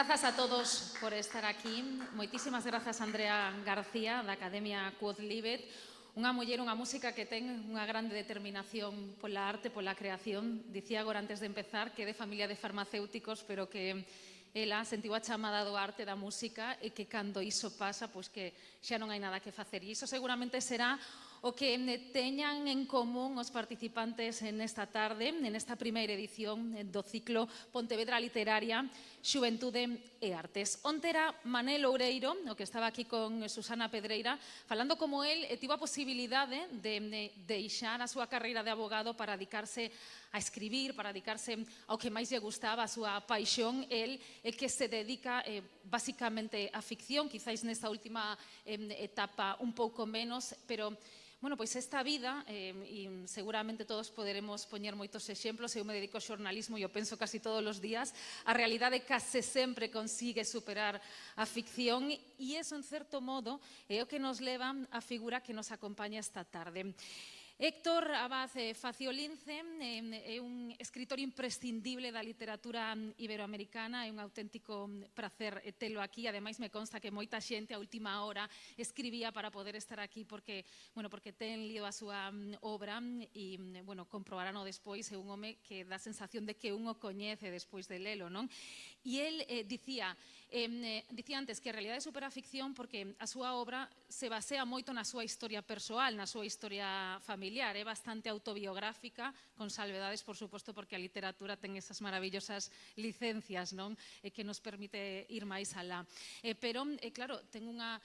Grazas a todos por estar aquí. Moitísimas grazas a Andrea García, da Academia Quodlibet, unha muller, unha música que ten unha grande determinación pola arte, pola creación. Dicía agora antes de empezar que é de familia de farmacéuticos, pero que ela sentiu a chamada do arte da música e que cando iso pasa, pois que xa non hai nada que facer. E iso seguramente será o que teñan en común os participantes nesta tarde, nesta primeira edición do ciclo Pontevedra Literaria, Xuventude e Artes. Onte era Manel Oureiro, o que estaba aquí con Susana Pedreira, falando como el tivo a posibilidade de deixar a súa carreira de abogado para dedicarse a escribir, para dedicarse ao que máis lle gustaba, a súa paixón. El que se dedica basicamente á ficción, quizáis nesta última etapa un pouco menos, pero bueno, pois esta vida, e seguramente todos poderemos poñer moitos exemplos, eu me dedico ao xornalismo e eu penso casi todos os días, a realidade case sempre consigue superar a ficción e iso, en certo modo, é o que nos leva a figura que nos acompaña esta tarde. Héctor Abad Faciolince é un escritor imprescindible da literatura iberoamericana, é un auténtico prazer telo aquí, ademais me consta que moita xente a última hora escribía para poder estar aquí porque ten lido a súa obra e, comprobarano despois, é un home que dá a sensación de que un o coñece despois de lelo, non? E el dicía antes que a realidade supera a ficción porque a súa obra se basea moito na súa historia persoal, na súa historia familiar, é bastante autobiográfica, con salvedades, por suposto, porque a literatura ten esas maravillosas licencias, non? Que nos permite ir máis alá. Pero, claro, ten unha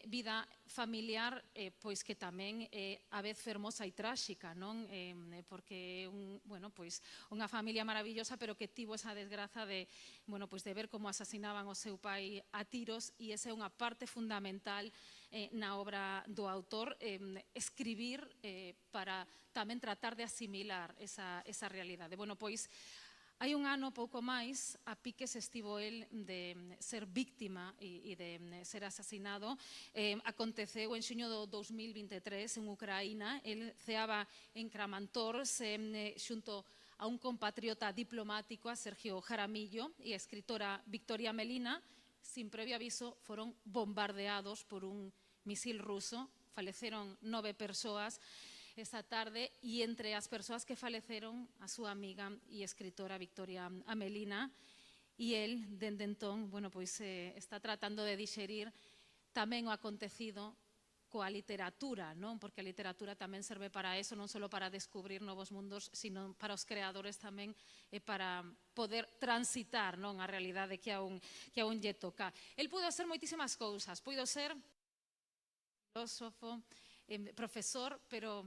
vida familiar pois que tamén é a vez fermosa e tráxica, non? Porque é unha familia maravillosa, pero que tivo esa desgraza de ver como asasinaban o seu pai a tiros, e esa é unha parte fundamental na obra do autor, escribir para tamén tratar de asimilar esa realidade. Pois hai un ano, pouco máis, a piques estivo el de ser víctima e de ser asesinado. Aconteceu en xuño do 2023 en Ucraína. El ceaba en Kramatorsk xunto a un compatriota diplomático, a Sergio Jaramillo, e a escritora Victoria Melina. Sin previo aviso, foron bombardeados por un misil ruso. Faleceron 9 persoas esa tarde, e entre as persoas que faleceron a súa amiga e escritora Victoria Melina, e el, dende entón, está tratando de dixerir tamén o acontecido coa literatura, non? Porque a literatura tamén serve para eso, non só para descubrir novos mundos, sino para os creadores tamén para poder transitar, non, a realidade que a un lle toca. El puido ser moitísimas cousas, puido ser filósofo, profesor, pero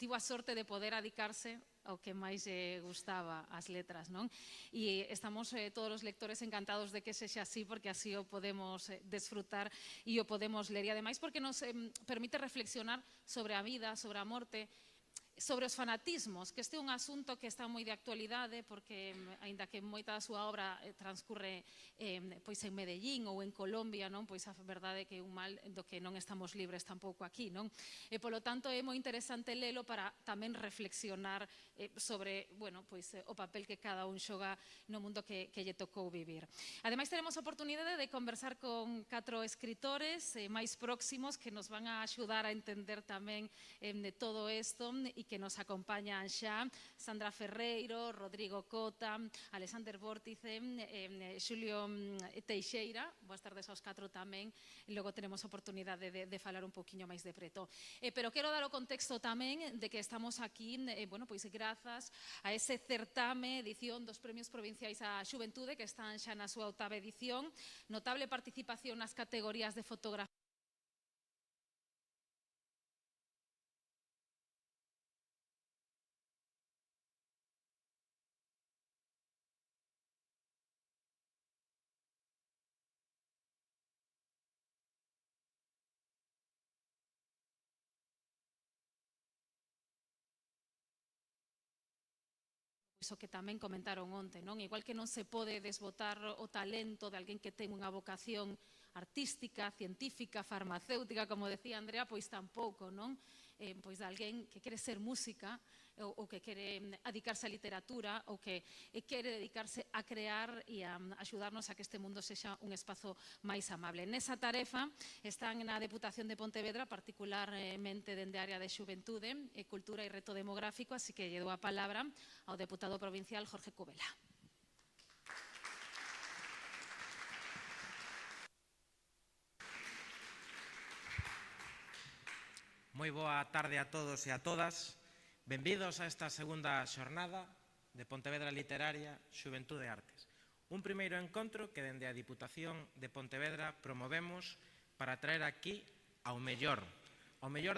tivo a sorte de poder adicarse ao que máis gustaba, as letras, non? E estamos todos os lectores encantados de que sexa así, porque así o podemos desfrutar e o podemos ler. E ademais porque nos permite reflexionar sobre a vida, sobre a morte, sobre os fanatismos, que este é un asunto que está moi de actualidade, porque, aínda que moita da súa obra transcurre en Medellín ou en Colombia, non? Pois a verdade é que é un mal do que non estamos libres tampouco aquí, non? E, polo tanto, é moi interesante lelo para tamén reflexionar sobre, o papel que cada un xoga no mundo que lle tocou vivir. Ademais, teremos a oportunidade de conversar con 4 escritores máis próximos que nos van a axudar a entender tamén de todo isto e que nos acompañan xa: Sandra Ferreiro, Rodrigo Cota, Alexander Vórtice, Xulio Teixeira. Boas tardes aos 4 tamén, e logo teremos a oportunidade de falar un poquinho máis de preto. Pero quero dar o contexto tamén de que estamos aquí, grazas a ese certame, edición dos Premios Provinciais á Xuventude, que están xa na súa 8ª edición. Notable participación nas categorías de fotografía, iso que tamén comentaron onte, non? Igual que non se pode desbotar o talento de alguén que ten unha vocación artística, científica, farmacéutica, como decía Andrea, pois tampouco, non? Pois de alguén que quere ser música, ou que quere dedicarse á literatura ou que quere dedicarse a crear e a axudarnos a que este mundo sexa un espazo máis amable. Nesa tarefa están na Deputación de Pontevedra, particularmente dende a área de Xuventude, Cultura e Reto Demográfico, así que lle dou a palabra ao deputado provincial Jorge Cubela. Moi boa tarde a todos e a todas. Benvidos a esta segunda xornada de Pontevedra Literaria, Xuventude e Artes. Un primeiro encontro que dende a Diputación de Pontevedra promovemos para traer aquí ao mellor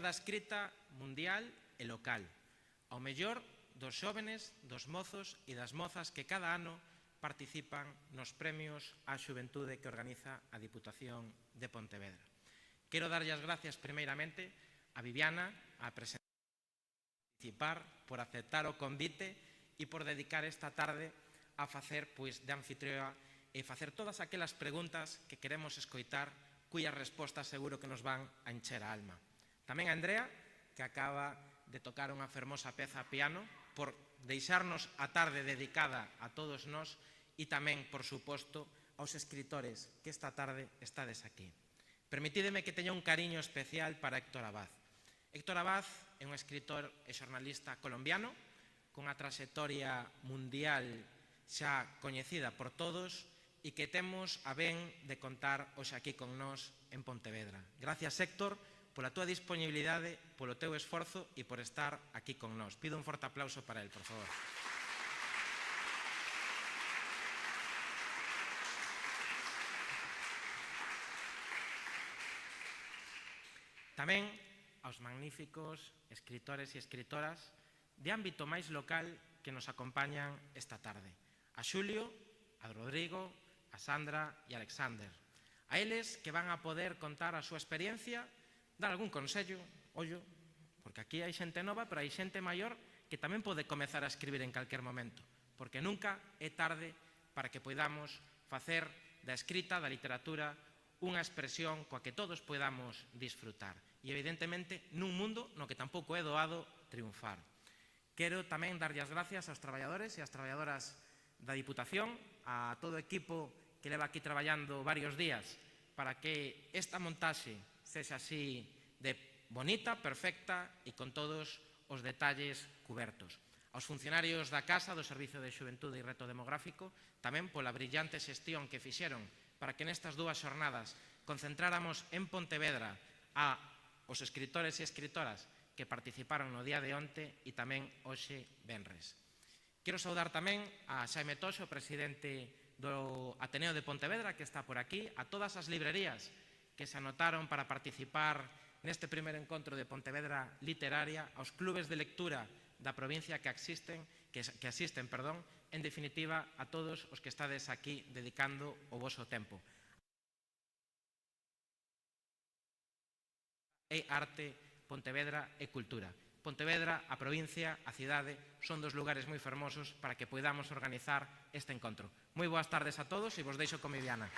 da escrita mundial e local, ao mellor dos xóvenes, dos mozos e das mozas que cada ano participan nos premios á xuventude que organiza a Diputación de Pontevedra. Quero darlle as gracias primeiramente a Viviana, a participar, por aceptar o convite e por dedicar esta tarde a facer de anfitrioa e facer todas aquelas preguntas que queremos escoitar, cuyas respostas seguro que nos van a encher a alma. Tamén a Andrea, que acaba de tocar unha fermosa peza a piano, por deixarnos a tarde dedicada a todos nós e tamén, por suposto, aos escritores que esta tarde estades aquí. Permitídeme que teña un cariño especial para Héctor Abad. Héctor Abad é un escritor e xornalista colombiano cunha traxectoria mundial xa coñecida por todos e que temos a ben de contar hoxe aquí con nós en Pontevedra. Gracias, Héctor, pola túa disponibilidade, polo teu esforzo e por estar aquí con nós. Pido un forte aplauso para él, por favor. Tamén aos magníficos escritores e escritoras de ámbito máis local que nos acompañan esta tarde. A Xulio, a Rodrigo, a Sandra e a Alexander. A eles que van a poder contar a súa experiencia, dar algún consello, ollo, porque aquí hai xente nova, pero hai xente maior que tamén pode comezar a escribir en calquer momento, porque nunca é tarde para que poidamos facer da escrita, da literatura, unha expresión coa que todos podamos disfrutar. E, evidentemente, nun mundo no que tampouco é doado triunfar. Quero tamén darlle as gracias aos traballadores e ás traballadoras da Diputación, a todo o equipo que leva aquí traballando varios días para que esta montaxe sexa así de bonita, perfecta e con todos os detalles cubertos. Aos funcionarios da Casa do Servicio de Xuventude e Reto Demográfico, tamén pola brillante xestión que fixeron para que nestas dúas xornadas concentráramos en Pontevedra os escritores e escritoras que participaron no día de onte e tamén hoxe venres. Quero saudar tamén a Xaime Toxo, presidente do Ateneo de Pontevedra, que está por aquí, a todas as librerías que se anotaron para participar neste primer encontro de Pontevedra Literaria, aos clubes de lectura da provincia que asisten, en definitiva, a todos os que estades aquí dedicando o voso tempo. E arte, Pontevedra e cultura. Pontevedra, a provincia, a cidade, son dos lugares moi fermosos para que podamos organizar este encontro. Moi boas tardes a todos e vos deixo con Viviana.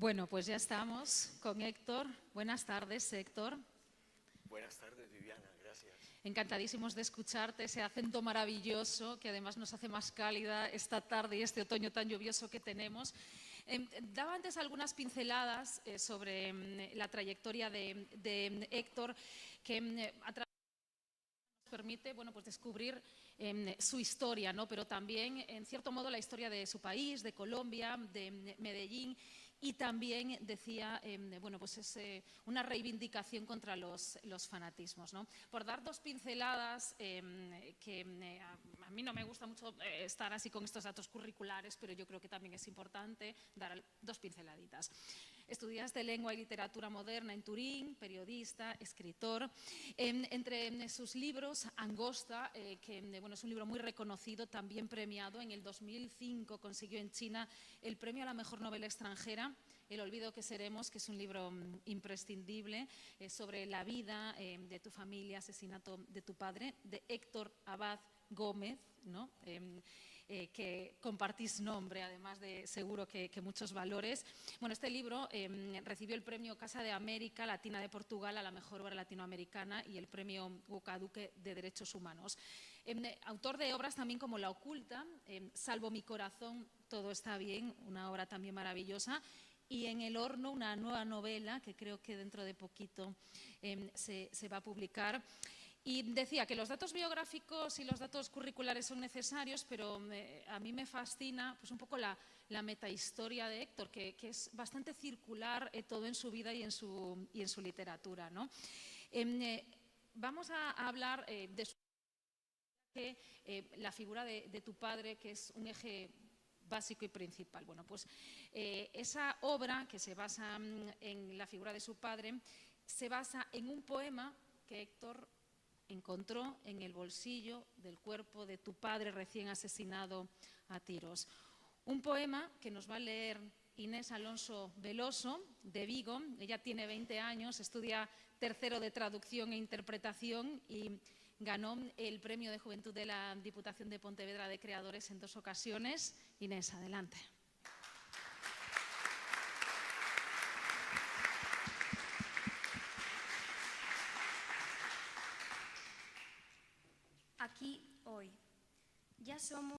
Bueno, pues ya estamos con Héctor. Buenas tardes, Héctor. Buenas tardes, Viviana, gracias. Encantadísimos de escucharte, ese acento maravilloso que además nos hace más cálida esta tarde y este otoño tan lluvioso que tenemos. Daba antes algunas pinceladas sobre la trayectoria de Héctor, que a través nos permite descubrir su historia, ¿no? Pero también, en cierto modo, la historia de su país, de Colombia, de Medellín. Y también decía, es una reivindicación contra los fanatismos, ¿no? Por dar dos pinceladas, que a mí no me gusta mucho estar así con estos datos curriculares, pero yo creo que también es importante dar dos pinceladitas. Estudiaste Lengua y Literatura Moderna en Turín, periodista, escritor. Entre sus libros, Angosta, que es un libro muy reconocido, también premiado. En el 2005 consiguió en China el premio a la mejor novela extranjera, El olvido que seremos, que es un libro imprescindible sobre la vida de tu familia, asesinato de tu padre, de Héctor Abad Gómez, ¿no? Que compartís nombre, además de seguro que muchos valores. Bueno, este libro recibió el premio Casa de América Latina de Portugal a la mejor obra latinoamericana y el premio Bocaduque de Derechos Humanos. Autor de obras también como La Oculta, Salvo mi corazón, todo está bien, una obra también maravillosa, y En el horno, una nueva novela que creo que dentro de poquito se va a publicar. Y decía que los datos biográficos y los datos curriculares son necesarios, pero a mí me fascina pues un poco la metahistoria de Héctor, que es bastante circular todo en su vida y en su literatura, ¿no? Vamos a hablar de la figura de tu padre, que es un eje básico y principal. Bueno, pues esa obra, que se basa en la figura de su padre, se basa en un poema que Héctor encontró en el bolsillo del cuerpo de tu padre recién asesinado a tiros. Un poema que nos va a leer Inés Alonso Veloso, de Vigo. Ella tiene 20 años, estudia tercero de traducción e interpretación y ganó el Premio de Juventud de la Diputación de Pontevedra de Creadores en 2 ocasiones. Inés, adelante. Aquí, hoy, ya somos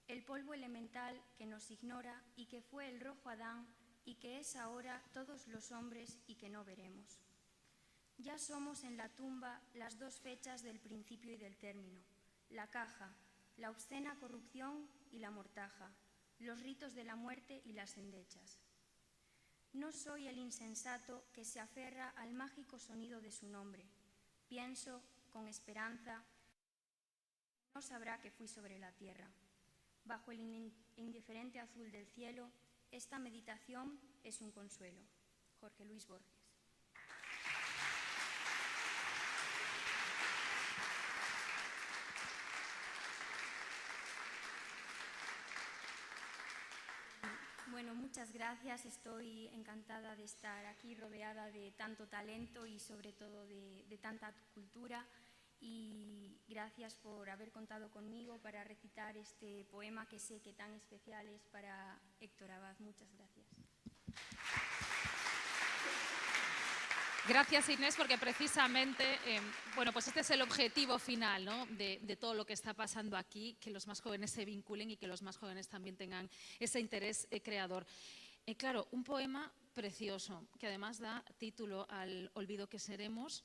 el polvo elemental que nos ignora y que fue el rojo Adán y que es ahora todos los hombres y que no veremos. Ya somos en la tumba las 2 fechas del principio y del término, la caja, la obscena corrupción y la mortaja, los ritos de la muerte y las endechas. No soy el insensato que se aferra al mágico sonido de su nombre. Pienso, con esperanza, no sabrá que fui sobre la tierra. Bajo el indiferente azul del cielo, esta meditación es un consuelo. Jorge Luis Borges. Bueno, muchas gracias. Estoy encantada de estar aquí rodeada de tanto talento y sobre todo de tanta cultura. Y gracias por haber contado conmigo para recitar este poema que sé que tan especial es para Héctor Abad. Muchas gracias. Gracias, Inés, porque precisamente, bueno, pues este es el objetivo final, ¿no?, de todo lo que está pasando aquí, que los más jóvenes se vinculen y que los más jóvenes también tengan ese interés creador. Claro, un precioso, que además da título al olvido que seremos,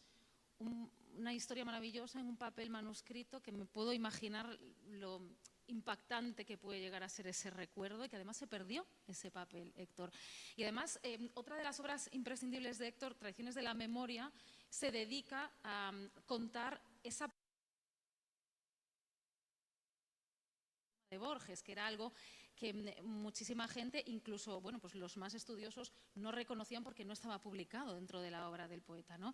una historia maravillosa en un papel manuscrito que me puedo imaginar lo impactante que puede llegar a ser ese recuerdo y que además se perdió ese papel, Héctor. Y además, otra de las obras imprescindibles de Héctor, Tradiciones de la Memoria, se dedica a contar esa de Borges, que era algo que muchísima gente, incluso bueno, pues los más estudiosos, no reconocían porque no estaba publicado dentro de la obra del poeta, ¿no?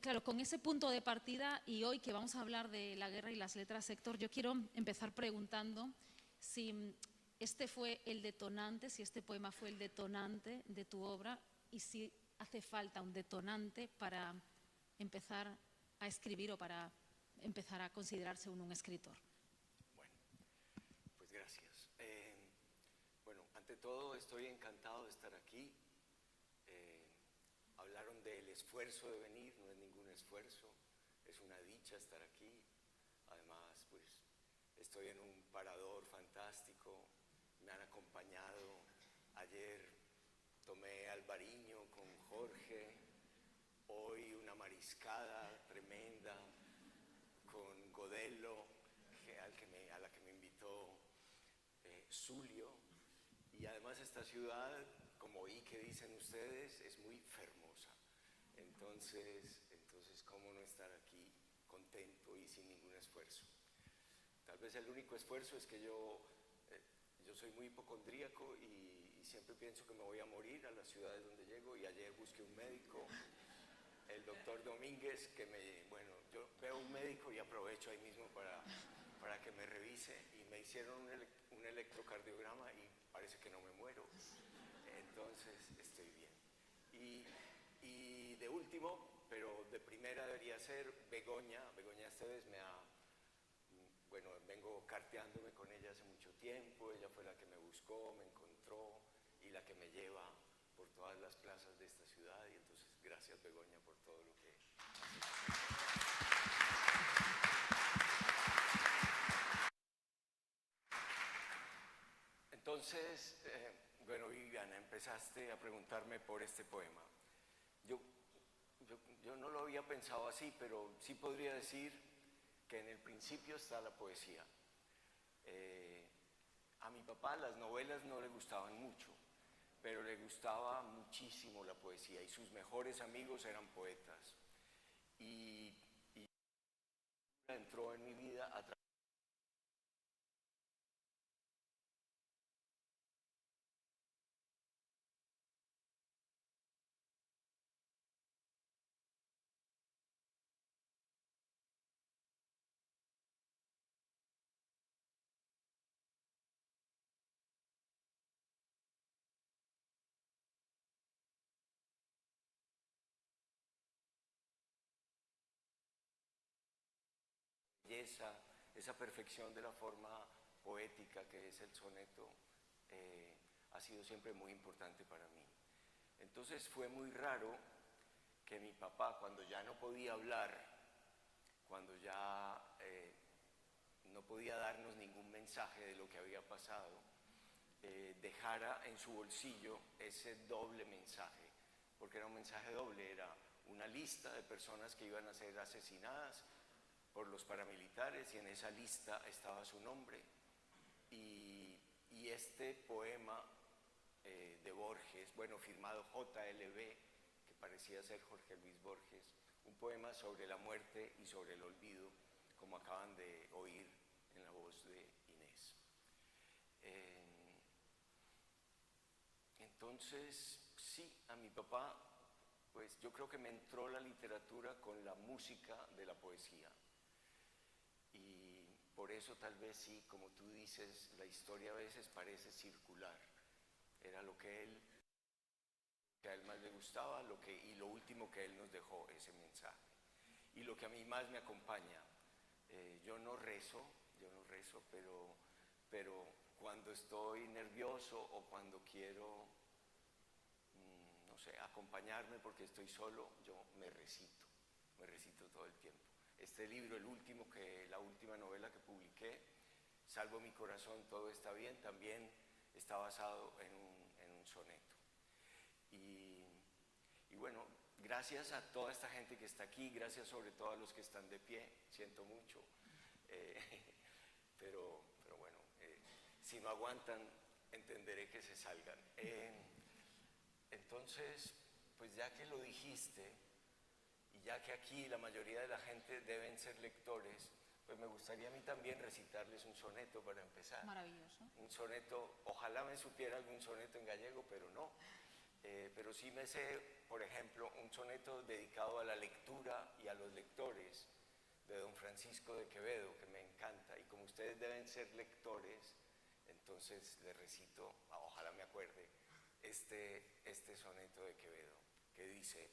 Claro, con ese punto de partida, y hoy que vamos a hablar de la guerra y las letras, Héctor, yo quiero empezar preguntando si este fue el detonante, si este poema fue el detonante de tu obra y si hace falta un detonante para empezar a escribir o para empezar a considerarse un escritor. Bueno, pues gracias. Bueno, ante todo estoy encantado de estar aquí. Hablaron del esfuerzo de venir, no es ningún esfuerzo, es una dicha estar aquí. Además, pues estoy en un parador fantástico, me han acompañado. Ayer tomé albariño con Jorge, hoy una mariscada tremenda con Godello, a la que me invitó Zulio. Y además esta ciudad, como oí que dicen ustedes, es muy fermosa. Entonces, ¿cómo no estar aquí contento y sin ningún esfuerzo? Tal vez el único esfuerzo es que yo soy muy hipocondríaco y siempre pienso que me voy a morir a las ciudades donde llego. Y ayer busqué un médico, el doctor Domínguez, bueno, yo veo un médico y aprovecho ahí mismo para que me revise. Y me hicieron un electrocardiograma y parece que no me muero. Entonces estoy bien. Y de último, pero de primera debería ser Begoña. Begoña Esteves bueno, vengo carteándome con ella hace mucho tiempo. Ella fue la que me buscó, me encontró y la que me lleva por todas las plazas de esta ciudad. Y entonces, gracias Begoña por todo lo que haces. Entonces, bueno, Viviana, empezaste a preguntarme por este poema. Yo no lo había pensado así, pero sí podría decir que en el principio está la poesía. A mi papá las novelas no le gustaban mucho, pero le gustaba muchísimo la poesía y sus mejores amigos eran poetas. Y entró en mi vida a través de belleza, esa perfección de la forma poética que es el soneto, ha sido siempre muy importante para mí. Entonces fue muy raro que mi papá, cuando ya no podía hablar, cuando ya no podía darnos ningún mensaje de lo que había pasado, dejara en su bolsillo ese doble mensaje, porque era un mensaje doble, era una lista de personas que iban a ser asesinadas por los paramilitares y en esa lista estaba su nombre. Y este poema de Borges, bueno, firmado JLB, que parecía ser Jorge Luis Borges, un poema sobre la muerte y sobre el olvido, como acaban de oír en la voz de Inés. Entonces, sí, a mi papá, pues yo creo que me entró la literatura con la música de la poesía. Y por eso tal vez sí, como tú dices, la historia a veces parece circular. Era lo que a él más le gustaba y lo último que él nos dejó, ese mensaje. Y lo que a mí más me acompaña, yo no rezo, pero cuando estoy nervioso o cuando quiero, no sé, acompañarme porque estoy solo, yo me recito todo el tiempo. Este libro, la última novela que publiqué, Salvo mi corazón, todo está bien, también está basado en un soneto. Y bueno, gracias a toda esta gente que está aquí, gracias sobre todo a los que están de pie, siento mucho, pero bueno, si no aguantan, entenderé que se salgan. Entonces, pues ya que lo dijiste, y ya que aquí la mayoría de la gente deben ser lectores, pues me gustaría a mí también recitarles un soneto para empezar. Maravilloso. Un soneto, ojalá me supiera algún soneto en gallego, pero no. Pero sí me sé, por ejemplo, un soneto dedicado a la lectura y a los lectores de don Francisco de Quevedo, que me encanta. Y como ustedes deben ser lectores, entonces les recito, ojalá me acuerde, este soneto de Quevedo, que dice: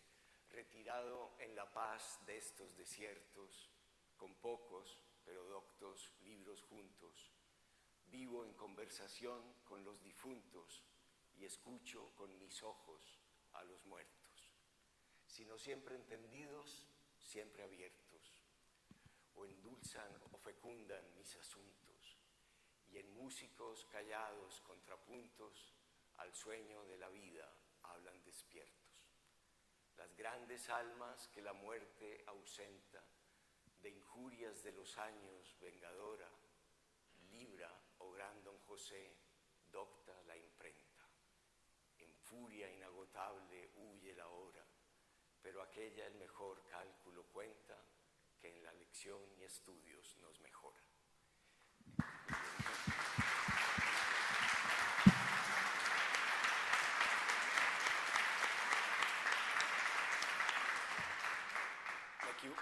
retirado en la paz de estos desiertos, con pocos pero doctos libros juntos, vivo en conversación con los difuntos y escucho con mis ojos a los muertos, sino siempre entendidos, siempre abiertos, o endulzan o fecundan mis asuntos, y en músicos callados contrapuntos al sueño de la vida hablan despiertos. Las grandes almas que la muerte ausenta, de injurias de los años vengadora, libra, oh gran don José, docta la imprenta. En furia inagotable huye la hora, pero aquella el mejor cálculo cuenta, que en la lección y estudios nos mejora.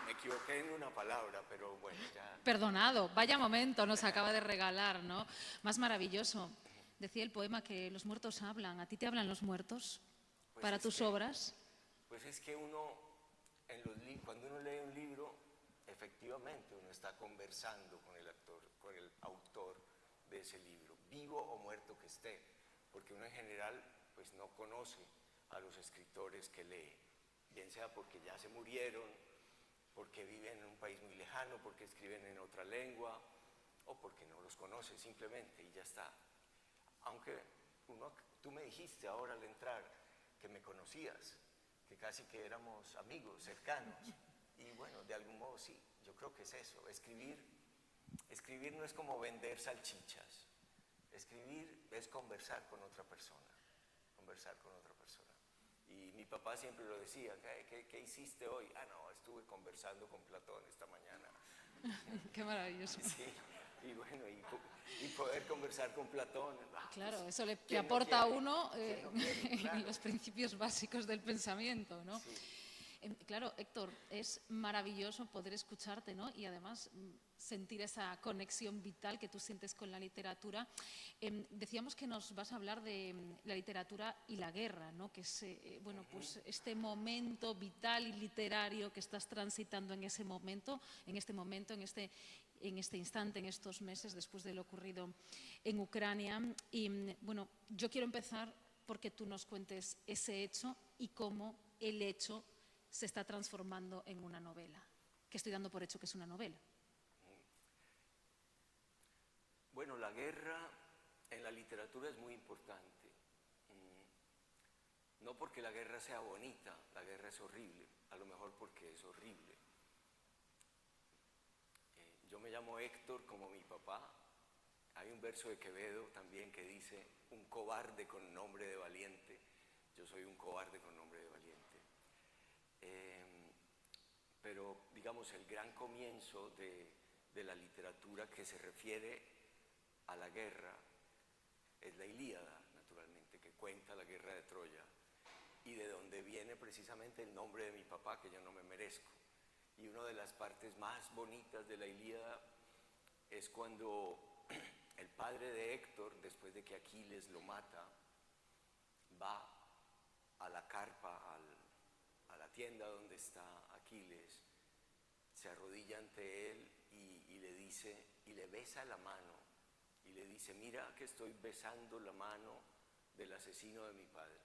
Me equivoqué en una palabra, pero bueno, ya... Perdonado, vaya momento nos acaba de regalar, ¿no? Más maravilloso. Decía el poema que los muertos hablan. ¿A ti te hablan los muertos para tus obras? Pues es que uno, cuando uno lee un libro, efectivamente uno está conversando con el autor de ese libro, vivo o muerto que esté, porque uno en general pues no conoce a los escritores que lee, bien sea porque ya se murieron, porque viven en un país muy lejano, porque escriben en otra lengua, o porque no los conoce simplemente y ya está. Aunque tú me dijiste ahora al entrar que me conocías, que casi que éramos amigos, cercanos, y bueno, de algún modo sí, yo creo que es eso. Escribir no es como vender salchichas, escribir es conversar con otra persona, Y mi papá siempre lo decía, ¿qué hiciste hoy? Ah, no, estuve conversando con Platón esta mañana. Qué maravilloso. Sí, y bueno, y poder conversar con Platón. Claro, pues, eso le ¿quién no aporta a quiere? uno ¿Quién no quiere? Claro. los principios básicos del pensamiento, ¿no? Sí. Claro, Héctor, es maravilloso poder escucharte, ¿no? Y además sentir esa conexión vital que tú sientes con la literatura. Decíamos que nos vas a hablar de la literatura y la guerra, ¿no? Que es, bueno, pues este momento vital y literario que estás transitando en ese momento, en este instante, en estos meses, después de lo ocurrido en Ucrania. Y bueno, yo quiero empezar porque tú nos cuentes ese hecho y cómo el hecho se está transformando en una novela, que estoy dando por hecho que es una novela. Bueno, la guerra en la literatura es muy importante. No porque la guerra sea bonita, la guerra es horrible, a lo mejor porque es horrible. Yo me llamo Héctor como mi papá. Hay un verso de Quevedo también que dice, un cobarde con nombre de valiente. Yo soy un cobarde con nombre de valiente. Pero, digamos, el gran comienzo de la literatura que se refiere a la guerra es la Ilíada, naturalmente, que cuenta la guerra de Troya, y de donde viene precisamente el nombre de mi papá, que yo no me merezco. Y una de las partes más bonitas de la Ilíada es cuando el padre de Héctor, después de que Aquiles lo mata, va a la carpa, a la tienda donde está Aquiles, se arrodilla ante él y le dice, y le besa la mano, y le dice, mira que estoy besando la mano del asesino de mi padre,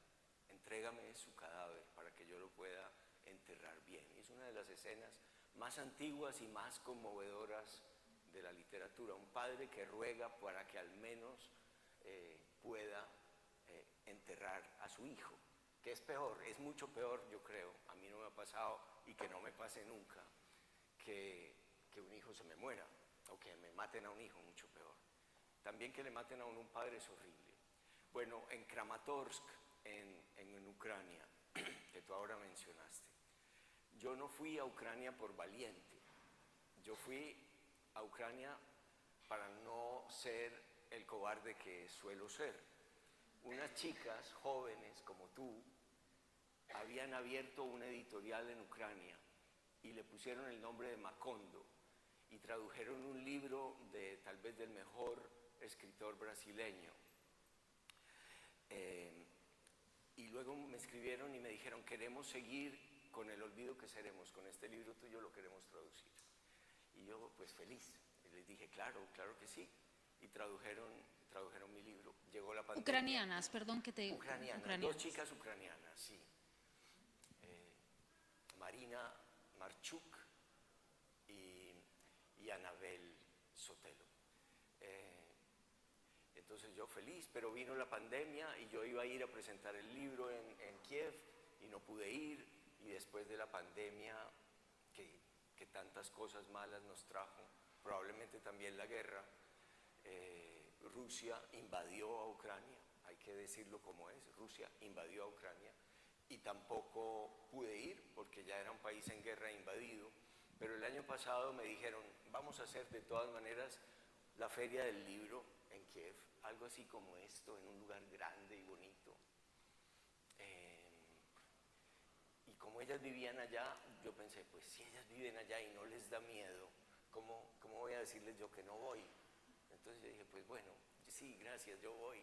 entrégame su cadáver para que yo lo pueda enterrar bien. Y es una de las escenas más antiguas y más conmovedoras de la literatura, un padre que ruega para que al menos pueda enterrar a su hijo, que es peor, es mucho peor, yo creo, a mí no me ha pasado y que no me pase nunca, que un hijo se me muera, o que me maten a un hijo, mucho peor. También que le maten a un padre es horrible. Bueno, en Kramatorsk, en Ucrania, que tú ahora mencionaste, yo no fui a Ucrania por valiente, yo fui a Ucrania para no ser el cobarde que suelo ser. Unas chicas jóvenes como tú habían abierto una editorial en Ucrania y le pusieron el nombre de Macondo y tradujeron un libro de tal vez del mejor escritor brasileño. Y luego me escribieron y me dijeron, queremos seguir con El olvido que seremos, con este libro tuyo lo queremos traducir. Y yo pues feliz, y les dije, claro que sí, y tradujeron mi libro. Llegó la pandemia. Ucranianas, perdón que te... Ucranianas, dos chicas ucranianas, sí. Marina Marchuk y Anabel Sotelo. Entonces yo feliz, pero vino la pandemia y yo iba a ir a presentar el libro en Kiev y no pude ir, y después de la pandemia que tantas cosas malas nos trajo, probablemente también la guerra, Rusia invadió a Ucrania, hay que decirlo como es, Rusia invadió a Ucrania y tampoco pude ir porque ya era un país en guerra invadido, pero el año pasado me dijeron, vamos a hacer de todas maneras la feria del libro en Kiev, algo así como esto, en un lugar grande y bonito. Y como ellas vivían allá, yo pensé, pues si ellas viven allá y no les da miedo, ¿cómo voy a decirles yo que no voy? Entonces yo dije, pues bueno, sí, gracias, yo voy.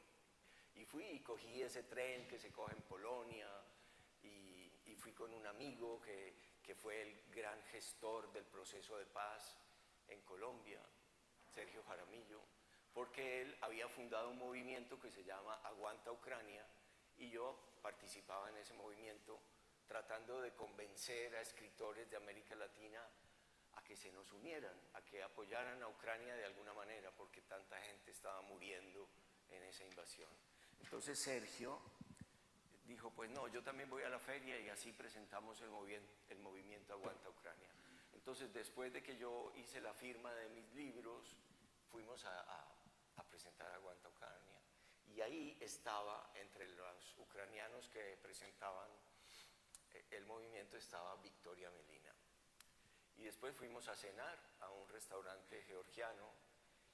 Y fui y cogí ese tren que se coge en Polonia y fui con un amigo que que fue el gran gestor del proceso de paz en Colombia, Sergio Jaramillo, porque él había fundado un movimiento que se llama Aguanta Ucrania, y yo participaba en ese movimiento tratando de convencer a escritores de América Latina a que se nos unieran, a que apoyaran a Ucrania de alguna manera, porque tanta gente estaba muriendo en esa invasión. Entonces Sergio dijo, pues no, yo también voy a la feria, y así presentamos el movimiento Aguanta Ucrania. Entonces, después de que yo hice la firma de mis libros, fuimos a presentar Aguanta Ucrania. Y ahí estaba, entre los ucranianos que presentaban el movimiento, estaba Victoria Melina. Y después fuimos a cenar a un restaurante georgiano,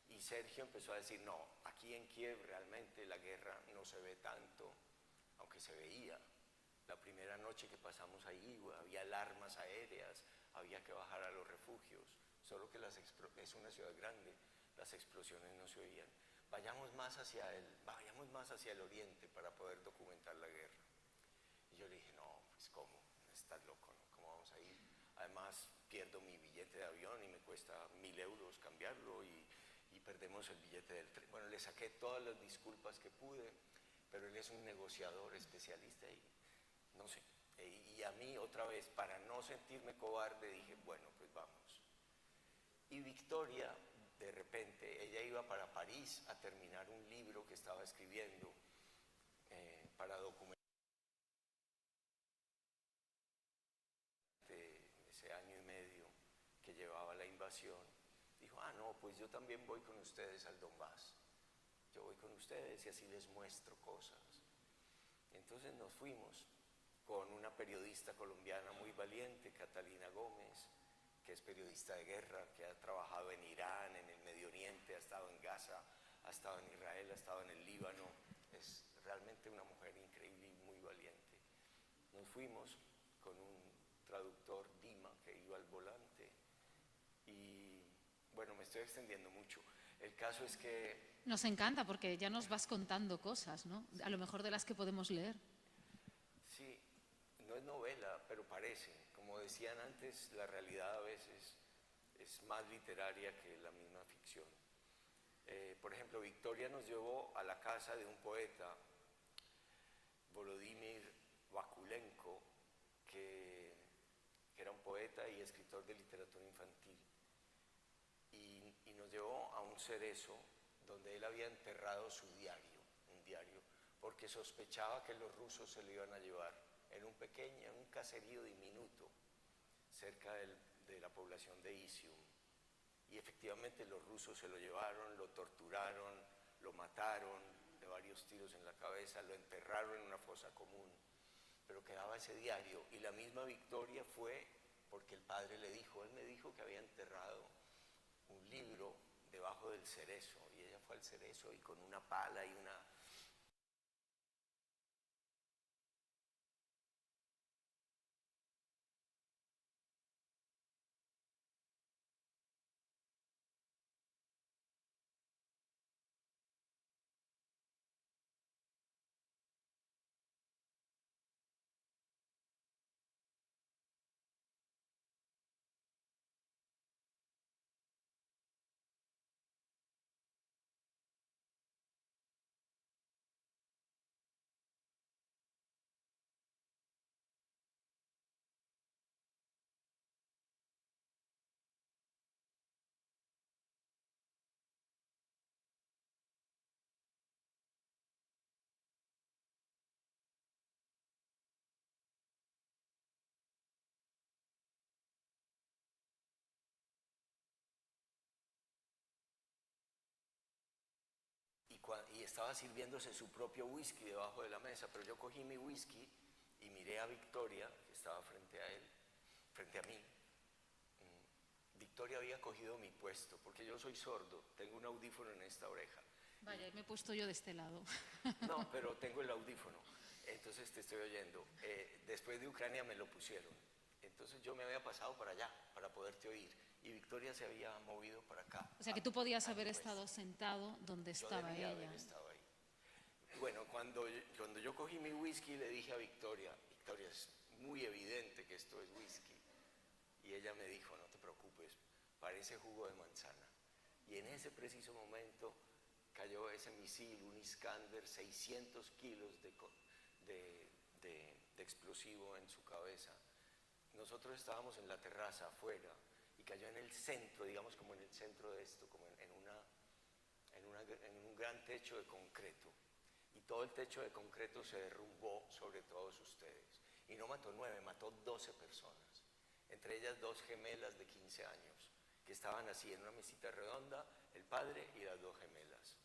y Sergio empezó a decir, no, aquí en Kiev realmente la guerra no se ve tanto, aunque se veía. La primera noche que pasamos ahí, había alarmas aéreas, había que bajar a los refugios, solo que es una ciudad grande, las explosiones no se oían. Vayamos más hacia el oriente para poder documentar la guerra. Y yo le dije, no, pues ¿cómo? Estás loco, ¿no? ¿Cómo vamos a ir? Además, pierdo mi billete de avión y me cuesta 1.000 euros cambiarlo, y perdemos el billete del tren. Bueno, le saqué todas las disculpas que pude, pero él es un negociador especialista y no sé. Y a mí, otra vez, para no sentirme cobarde, dije, bueno, pues vamos. Y Victoria, de repente, ella iba para París a terminar un libro que estaba escribiendo para documentar ese año y medio que llevaba la invasión. Dijo, no, pues yo también voy con ustedes al Donbass. Yo voy con ustedes y así les muestro cosas. Entonces nos fuimos con una periodista colombiana muy valiente, Catalina Gómez, que es periodista de guerra, que ha trabajado en Irán, en el Medio Oriente, ha estado en Gaza, ha estado en Israel, ha estado en el Líbano. Es realmente una mujer increíble y muy valiente. Nos fuimos con un traductor, Dima, que iba al volante. Y bueno, me estoy extendiendo mucho. El caso es que... Nos encanta porque ya nos vas contando cosas, ¿no? A lo mejor de las que podemos leer. Sí, no es novela, pero parece. Como decían antes, la realidad a veces es más literaria que la misma ficción. Por ejemplo, Victoria nos llevó a la casa de un poeta, Volodymyr Vakulenko, que era un poeta y escritor de literatura infantil. Y nos llevó a un cerezo donde él había enterrado su diario, un diario, porque sospechaba que los rusos se lo iban a llevar en un caserío diminuto, cerca de la población de Isium. Y efectivamente los rusos se lo llevaron, lo torturaron, lo mataron de varios tiros en la cabeza, lo enterraron en una fosa común, pero quedaba ese diario. Y la misma Victoria fue porque el padre le dijo, él me dijo que había enterrado un libro debajo del cerezo, y ella fue al cerezo y con una pala y una... Y estaba sirviéndose su propio whisky debajo de la mesa, pero yo cogí mi whisky y miré a Victoria, que estaba frente a él, frente a mí. Victoria había cogido mi puesto, porque yo soy sordo, tengo un audífono en esta oreja. Vaya, me he puesto yo de este lado. No, pero tengo el audífono, entonces te estoy oyendo. Después de Ucrania me lo pusieron, entonces yo me había pasado para allá, para poderte oír, y Victoria se había movido para acá. O sea que tú podías haber estado sentado donde estaba yo debía ella. haber estado ahí. Bueno, cuando yo cogí mi whisky, le dije a Victoria, Victoria, es muy evidente que esto es whisky. Y ella me dijo, no te preocupes, parece jugo de manzana. Y en ese preciso momento cayó ese misil, un Iskander, 600 kilos de explosivo en su cabeza. Nosotros estábamos en la terraza afuera y cayó en el centro, digamos como en el centro de esto, como en un gran techo de concreto. Y todo el techo de concreto se derrumbó sobre todos ustedes. Y no mató 9, mató 12 personas. Entre ellas 2 gemelas de 15 años, que estaban así en una mesita redonda, el padre y las 2 gemelas.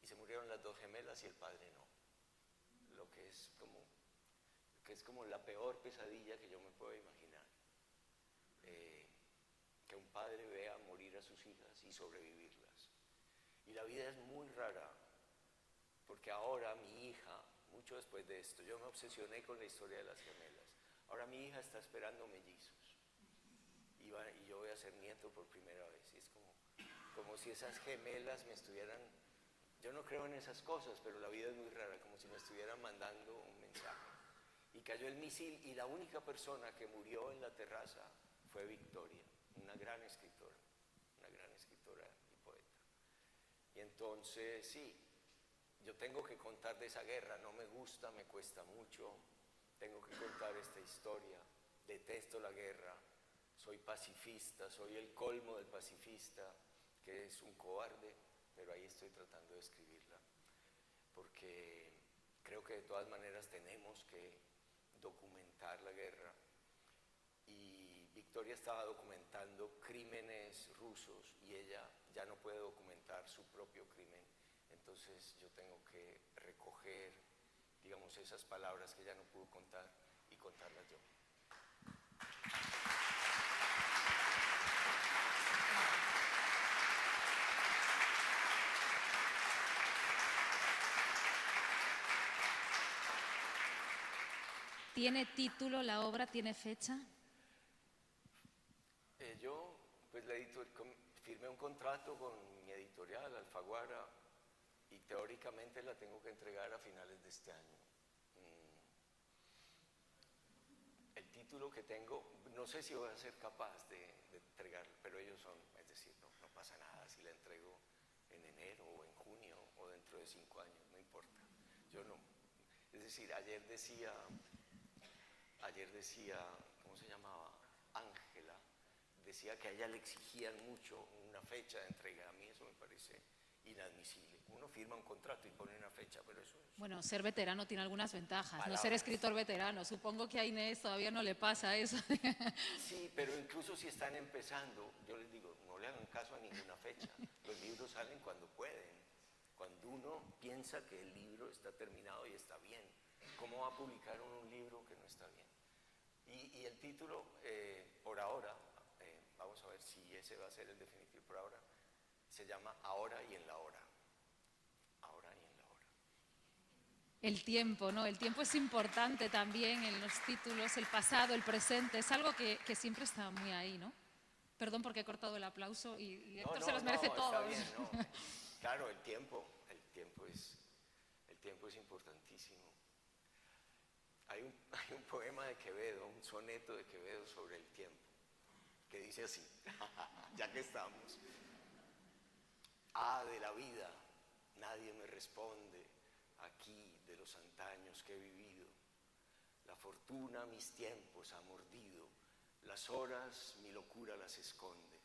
Y se murieron las 2 gemelas y el padre no. Lo que es como la peor pesadilla que yo me puedo imaginar. Que un padre vea morir a sus hijas y sobrevivirlas. Y la vida es muy rara, porque ahora mi hija, mucho después de esto, yo me obsesioné con la historia de las gemelas. Ahora mi hija está esperando mellizos. Y yo voy a ser nieto por primera vez. Y es como si esas gemelas me estuvieran... Yo no creo en esas cosas, pero la vida es muy rara, como si me estuvieran mandando un mensaje. Y cayó el misil y la única persona que murió en la terraza fue Victoria, una gran escritora y poeta. Y entonces, sí, yo tengo que contar de esa guerra, no me gusta, me cuesta mucho, tengo que contar esta historia, detesto la guerra, soy pacifista, soy el colmo del pacifista, que es un cobarde, pero ahí estoy tratando de escribirla, porque creo que de todas maneras tenemos que documentar la guerra. Y Victoria estaba documentando crímenes rusos y ella ya no puede documentar su propio crimen. Entonces yo tengo que recoger, digamos, esas palabras que ella no pudo contar y contarlas yo. ¿Tiene título la obra? ¿Tiene fecha? Yo pues firmé un contrato con mi editorial, Alfaguara, y teóricamente la tengo que entregar a finales de este año. El título que tengo, no sé si voy a ser capaz de entregarlo, pero ellos son, es decir, no pasa nada si la entrego en enero o en junio o dentro de 5 años, no importa. Yo no. Es decir, ayer decía, ¿cómo se llamaba? Ángela, decía que a ella le exigían mucho una fecha de entrega. A mí eso me parece inadmisible. Uno firma un contrato y pone una fecha, pero eso es... Bueno, ser veterano tiene algunas ventajas, Palabras. no ser escritor veterano. Supongo que a Inés todavía no le pasa eso. Sí, pero incluso si están empezando, yo les digo, no le hagan caso a ninguna fecha. Los libros salen cuando pueden, cuando uno piensa que el libro está terminado y está bien. ¿Cómo va a publicar un libro que no está bien? Y el título, por ahora, vamos a ver si ese va a ser el definitivo por ahora, se llama Ahora y en la hora. Ahora y en la hora. El tiempo, ¿no? El tiempo es importante también en los títulos, el pasado, el presente, es algo que siempre está muy ahí, ¿no? Perdón porque he cortado el aplauso y Héctor se los merece todos. Está bien, no. Claro, el tiempo es importantísimo. Hay un poema de Quevedo, un soneto de Quevedo sobre el tiempo, que dice así, ya que estamos. De la vida, nadie me responde, aquí de los antaños que he vivido. La fortuna mis tiempos ha mordido, las horas mi locura las esconde,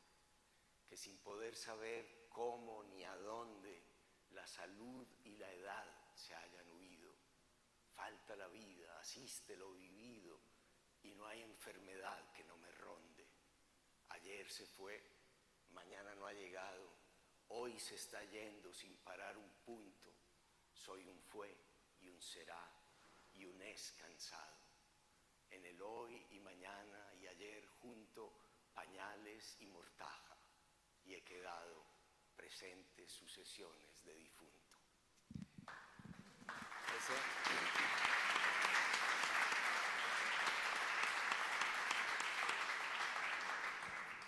que sin poder saber cómo ni a dónde, la salud y la edad se hayan huido. Falta la vida, asiste lo vivido, y no hay enfermedad que no me ronde. Ayer se fue, mañana no ha llegado, hoy se está yendo sin parar un punto. Soy un fue y un será y un es cansado. En el hoy y mañana y ayer junto pañales y mortaja, y he quedado presentes sucesiones de difunto.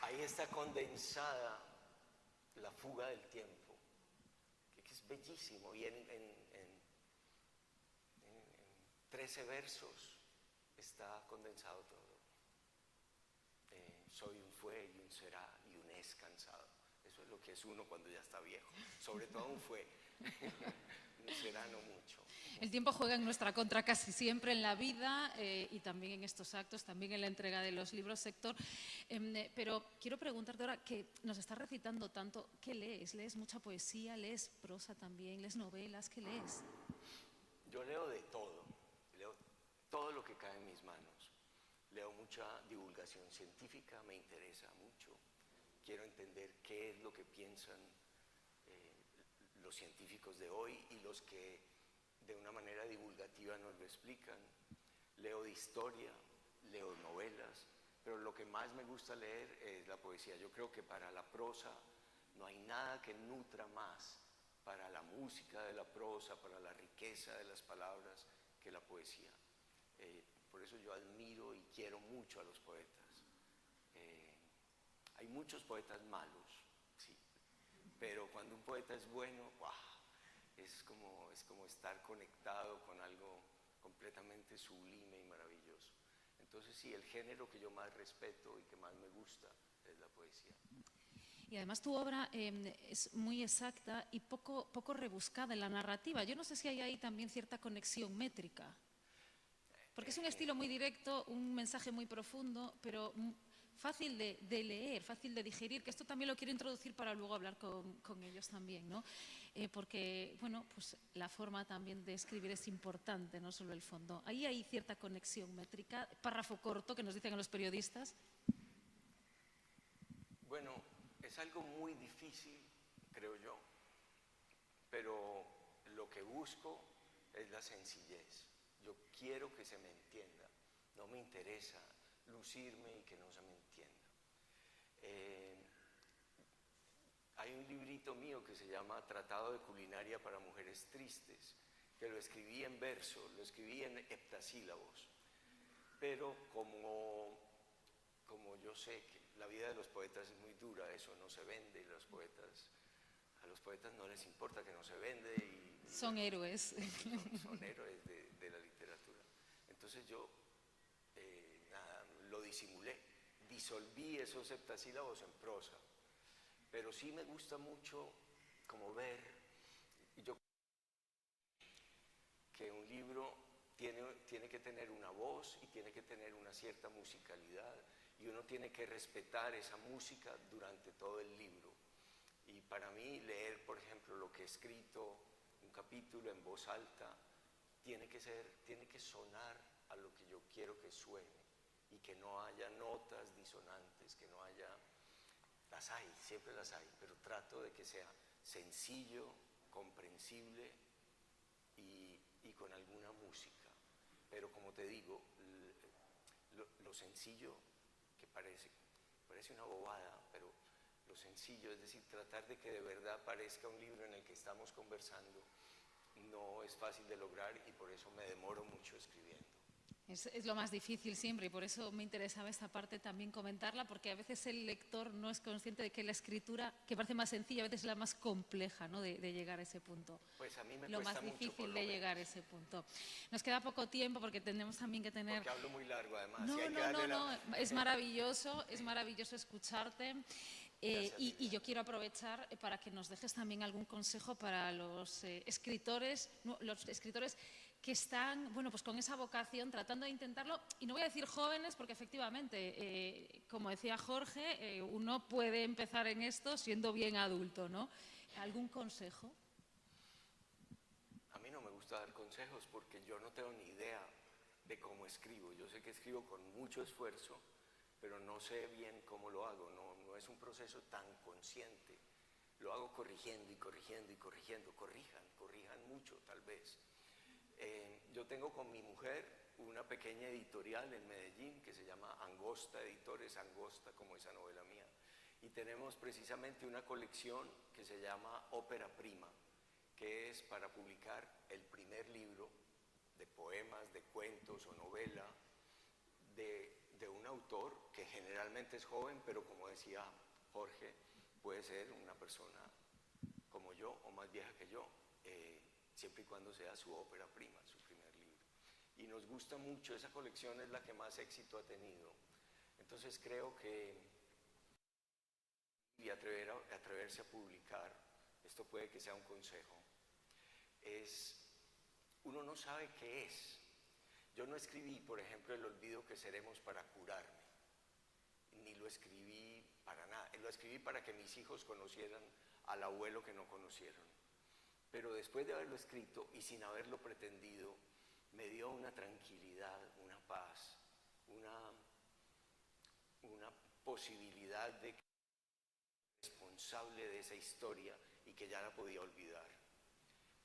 Ahí está condensada la fuga del tiempo, que es bellísimo, y en 13 versos está condensado todo. soy un fue y un será y un es cansado. Eso es lo que es uno cuando ya está viejo, sobre todo un fue, un será no mucho. El tiempo juega en nuestra contra casi siempre en la vida y también en estos actos, también en la entrega de los libros, Héctor. Pero quiero preguntarte ahora, que nos estás recitando tanto, ¿qué lees? ¿Lees mucha poesía? ¿Lees prosa también? ¿Lees novelas? ¿Qué lees? Yo leo de todo, leo todo lo que cae en mis manos. Leo mucha divulgación científica, me interesa mucho. Quiero entender qué es lo que piensan los científicos de hoy y los que de una manera divulgativa nos lo explican. Leo de historia, leo novelas, pero lo que más me gusta leer es la poesía. Yo creo que para la prosa no hay nada que nutra más para la música de la prosa, para la riqueza de las palabras, que la poesía. Por eso yo admiro y quiero mucho a los poetas. Hay muchos poetas malos, sí, pero cuando un poeta es bueno, ¡wow!, es como estar conectado con algo completamente sublime y maravilloso. Entonces sí, el género que yo más respeto y que más me gusta es la poesía. Y además tu obra es muy exacta y poco rebuscada en la narrativa. Yo no sé si hay ahí también cierta conexión métrica. Porque es un estilo muy directo, un mensaje muy profundo, pero fácil de leer, fácil de digerir, que esto también lo quiero introducir para luego hablar con ellos también, ¿no? Porque, bueno, pues la forma también de escribir es importante, no solo el fondo. Ahí hay cierta conexión métrica, párrafo corto que nos dicen los periodistas. Bueno, es algo muy difícil, creo yo, pero lo que busco es la sencillez. Yo quiero que se me entienda, no me interesa lucirme y que no se me entienda. Hay un librito mío que se llama Tratado de Culinaria para Mujeres Tristes, que lo escribí en verso, lo escribí en heptasílabos, pero como yo sé que la vida de los poetas es muy dura, eso no se vende, y a los poetas no les importa que no se vende. Son héroes. Son héroes de la literatura. Entonces yo, lo disimulé, disolví esos heptasílabos en prosa, pero sí me gusta mucho como ver, yo que un libro tiene que tener una voz y tiene que tener una cierta musicalidad, y uno tiene que respetar esa música durante todo el libro. Y para mí leer, por ejemplo, lo que he escrito, un capítulo en voz alta, tiene que sonar a lo que yo quiero que suene, y que no haya notas disonantes, que no haya... Las hay, siempre las hay, pero trato de que sea sencillo, comprensible y con alguna música. Pero como te digo, lo sencillo, que parece una bobada, pero lo sencillo, es decir, tratar de que de verdad parezca un libro en el que estamos conversando, no es fácil de lograr, y por eso me demoro mucho escribiendo. Es lo más difícil siempre, y por eso me interesaba esta parte también comentarla, porque a veces el lector no es consciente de que la escritura, que parece más sencilla, a veces es la más compleja, ¿no?, de llegar a ese punto. Pues a mí me lo cuesta más mucho, difícil de llegar a ese punto. Nos queda poco tiempo porque tenemos también que tener... Porque hablo muy largo, además. No, y hay que no, darle es maravilloso escucharte. Y yo quiero aprovechar para que nos dejes también algún consejo para los escritores que están, bueno, pues con esa vocación, tratando de intentarlo, y no voy a decir jóvenes, porque efectivamente, como decía Jorge, uno puede empezar en esto siendo bien adulto, ¿no? ¿Algún consejo? A mí no me gusta dar consejos porque yo no tengo ni idea de cómo escribo. Yo sé que escribo con mucho esfuerzo, pero no sé bien cómo lo hago, no es un proceso tan consciente. Lo hago corrigiendo y corrigiendo y corrigiendo. Corrijan mucho, tal vez. Yo tengo con mi mujer una pequeña editorial en Medellín que se llama Angosta Editores, Angosta como esa novela mía, y tenemos precisamente una colección que se llama Ópera Prima, que es para publicar el primer libro de poemas, de cuentos o novela de un autor que generalmente es joven, pero como decía Jorge, puede ser una persona como yo o más vieja que yo, siempre y cuando sea su ópera prima, su primer libro. Y nos gusta mucho, esa colección es la que más éxito ha tenido. Entonces creo que y atreverse a publicar, esto puede que sea un consejo, uno no sabe qué es. Yo no escribí, por ejemplo, El olvido que seremos para curarme, ni lo escribí para nada, lo escribí para que mis hijos conocieran al abuelo que no conocieron. Pero después de haberlo escrito y sin haberlo pretendido, me dio una tranquilidad, una paz, una posibilidad de que responsable de esa historia y que ya la podía olvidar.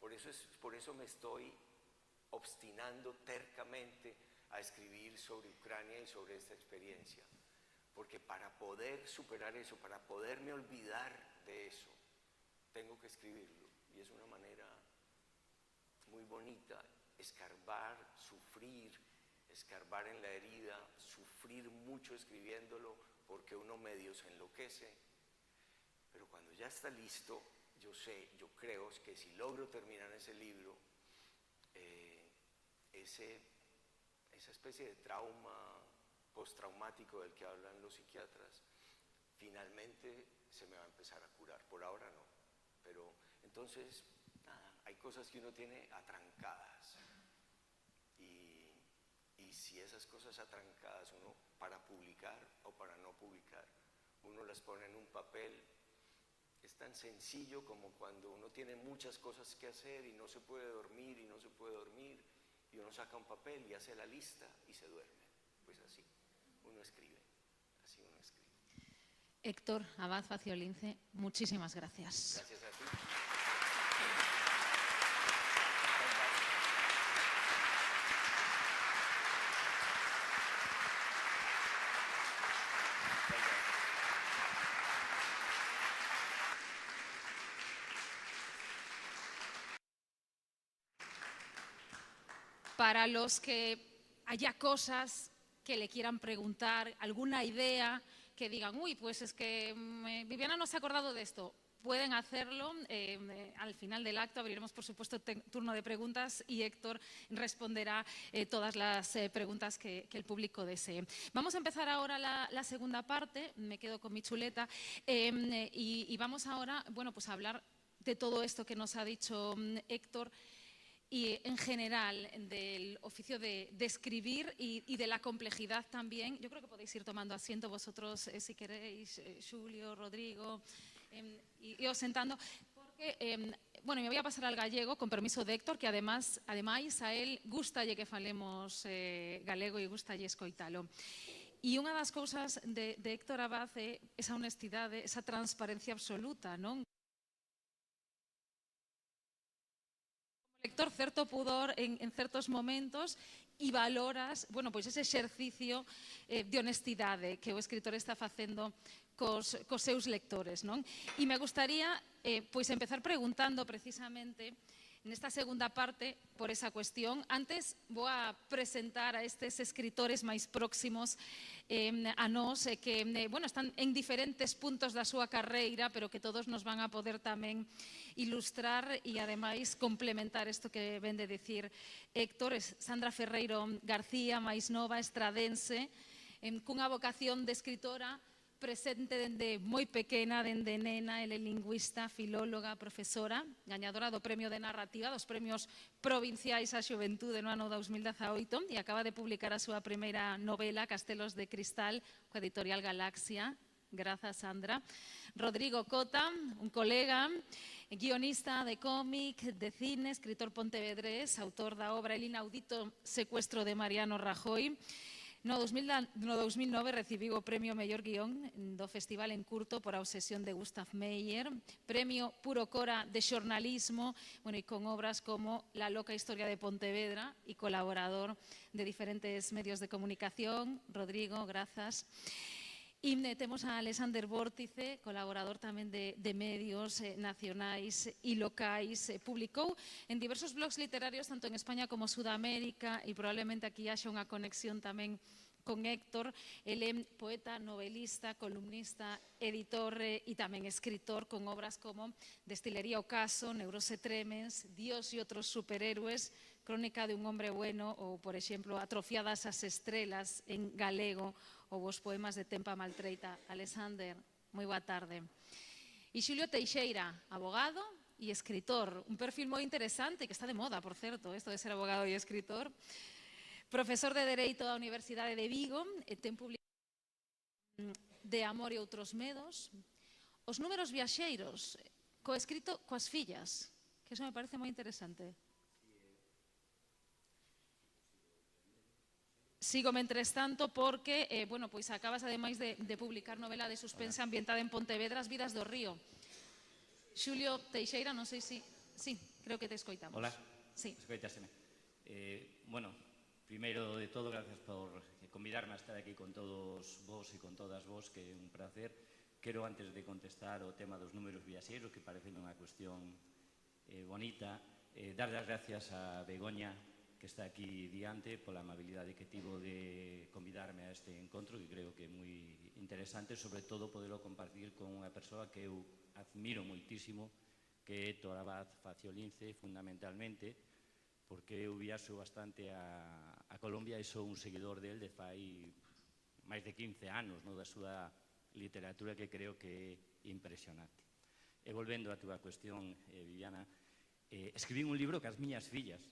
Por eso me estoy obstinando tercamente a escribir sobre Ucrania y sobre esta experiencia, porque para poder superar eso, para poderme olvidar de eso, tengo que escribirlo, y es una manera muy bonita, escarbar, sufrir, escarbar en la herida, sufrir mucho escribiéndolo, porque uno medio se enloquece, pero cuando ya está listo, yo creo que si logro terminar ese libro, esa especie de trauma postraumático del que hablan los psiquiatras, finalmente se me va a empezar a curar. Por ahora no, pero entonces nada, hay cosas que uno tiene atrancadas, y si esas cosas atrancadas uno, para publicar o para no publicar, uno las pone en un papel. Es tan sencillo como cuando uno tiene muchas cosas que hacer y no se puede dormir y uno saca un papel y hace la lista y se duerme. Pues así uno escribe, así uno escribe. Héctor Abad Faciolince, muchísimas gracias. Gracias a ti. Para los que haya cosas que le quieran preguntar, alguna idea, que digan, uy, pues es que Viviana no se ha acordado de esto, pueden hacerlo. Al final del acto abriremos, por supuesto, turno de preguntas y Héctor responderá todas las preguntas que el público desee. Vamos a empezar ahora la segunda parte, me quedo con mi chuleta, y vamos ahora, bueno, pues a hablar de todo esto que nos ha dicho Héctor, y en general del oficio de escribir y de la complejidad también. Yo creo que podéis ir tomando asiento vosotros, si queréis, Xulio, Rodrigo, y os sentando, porque, bueno, me voy a pasar al gallego, con permiso de Héctor, que además a él gustalle que falemos galego e gustalle escoitalo. E unha das cousas de Héctor Abad é esa honestidade, esa transparencia absoluta, non? Lector, certo pudor en certos momentos e valoras, bueno, pois ese exercicio de honestidade que o escritor está facendo cos seus lectores, non? E me gustaría pois empezar preguntando precisamente nesta segunda parte por esa cuestión. Antes vou a presentar a estes escritores máis próximos a nós, que bueno, están en diferentes puntos da súa carreira, pero que todos nos van a poder tamén ilustrar e ademais complementar isto que ven de dicir Héctor. Sandra Ferreiro García, máis nova, estradense, cunha vocación de escritora presente dende moi pequena, dende nena. Ela é lingüista, filóloga, profesora, gañadora do Premio de Narrativa dos Premios Provinciais á Xuventude no ano 2018, e acaba de publicar a súa primeira novela, Castelos de Cristal, coa editorial Galaxia. Grazas, Sandra. Rodrigo Cota, un colega, guionista de cómic, de cine, escritor pontevedrés, autor da obra El inaudito secuestro de Mariano Rajoy. No 2009 recibiu o premio Mellor Guión do Festival en Curto por A obsesión de Gustav Meyer, premio Puro Cora de xornalismo, bueno, e con obras como La loca historia de Pontevedra, e colaborador de diferentes medios de comunicación. Rodrigo, grazas. E temos a Alexander Vórtice, colaborador tamén de medios nacionais e locais. Publicou en diversos blogs literarios, tanto en España como Sudamérica, e probablemente aquí haxa unha conexión tamén con Héctor. Ele é poeta, novelista, columnista, editor e tamén escritor, con obras como Destilería o caso, Neurose tremens, Dios e outros superhéroes, Crónica de un hombre bueno, ou, por exemplo, Atrofiadas as estrelas en galego ou os poemas de Tempa Maltreita. Alexander, moi boa tarde. E Xulio Teixeira, abogado e escritor, un perfil moi interesante, que está de moda, por certo, isto de ser abogado e escritor, profesor de Dereito da Universidade de Vigo, e ten publicado De amor e outros medos, Os números viaxeiros, coescrito coas fillas, que eso me parece moi interesante. Sigo mentres tanto porque, bueno, pois acabas ademais de publicar novela de suspense ambientada en Pontevedra, As vidas do río. Xulio Teixeira, non sei se... Sí, creo que te escoitamos. Hola, sí. escoitaseme. Bueno, primeiro de todo, gracias por convidarme a estar aquí con todos vos e con todas vos, que é un placer. Quero, antes de contestar o tema dos números viaxeiros, que parece unha cuestión bonita, dar as gracias a Begoña, que está aquí diante, pola amabilidade que tivo de convidarme a este encontro, que creo que é moi interesante, sobre todo poderlo compartir con unha persoa que eu admiro moitísimo, que é Héctor Abad Faciolince, fundamentalmente, porque eu viaxo bastante a Colombia e sou un seguidor del de fai máis de 15 anos, da súa literatura, que creo que é impresionante. E volvendo á túa cuestión, Viviana, escribí un libro cas miñas fillas,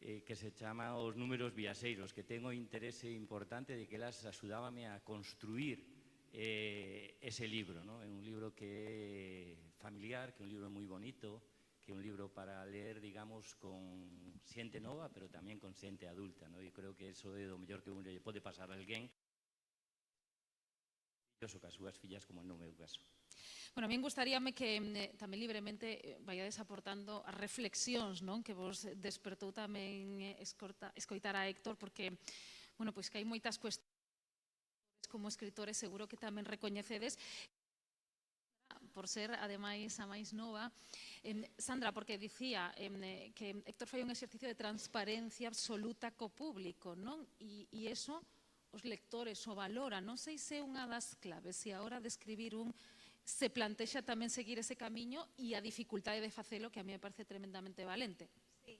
que se chama Os números viaxeiros, que ten o interese importante de que elas axudábame a construir ese libro. É un libro que é familiar, que é un libro moi bonito, que é un libro para ler, digamos, con xente nova, pero tamén con xente adulta. E creo que eso é do mellor que un lle pode pasar a alguén, ou cas súas fillas, como no meu caso. Bueno, a min gustaríame que tamén libremente vaiades aportando as reflexións que vos despertou tamén escoitar a Héctor, porque, bueno, pois que hai moitas cuestións como escritores, seguro que tamén recoñecedes, por ser, ademais, a máis nova. Sandra, porque dicía que Héctor fai un exercicio de transparencia absoluta co público, non? E iso os lectores o valoran. Non sei se é unha das claves, se a hora de escribir se plantexa tamén seguir ese camiño e a dificultade de facelo, que a mí me parece tremendamente valente. Sí.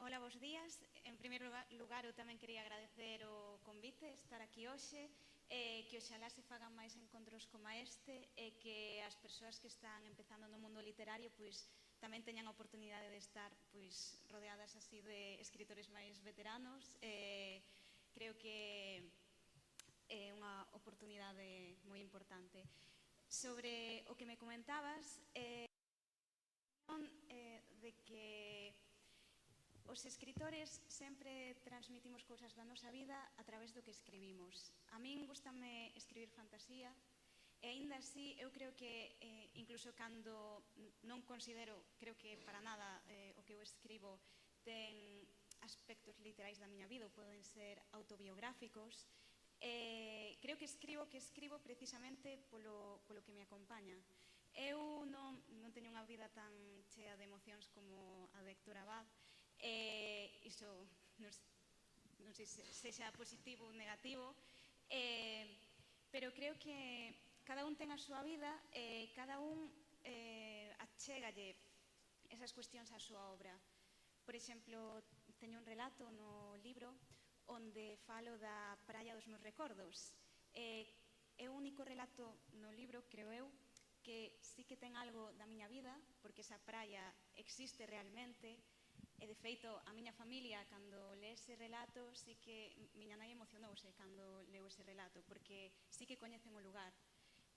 Hola, bons días. En primeiro lugar, eu tamén quería agradecer o convite, estar aquí hoxe, que oxalá se fagan máis encontros como este e que as persoas que están empezando no mundo literario pois tamén teñan a oportunidade de estar pois rodeadas así de escritores máis veteranos. Creo que é unha oportunidade moi importante. Sobre o que me comentabas, de que os escritores sempre transmitimos cousas da nosa vida a través do que escribimos. A min gustame escribir fantasía e aínda así eu creo que incluso cando non considero, creo que para nada o que eu escribo ten aspectos literais da miña vida ou poden ser autobiográficos, creo que escribo precisamente polo que me acompaña. Eu non teño unha vida tan chea de emocións como a de Héctor Abad, iso non sei se sexa positivo ou negativo, pero creo que cada un ten a súa vida e cada un achégalle esas cuestións á súa obra. Por exemplo, teño un relato no libro onde falo da praia dos meus recordos. É o único relato no libro, creo eu, que sí que ten algo da miña vida, porque esa praia existe realmente, e de feito a miña familia, cando lee ese relato, sí que miña nai emocionouse cando leu ese relato, porque sí que coñecen o lugar.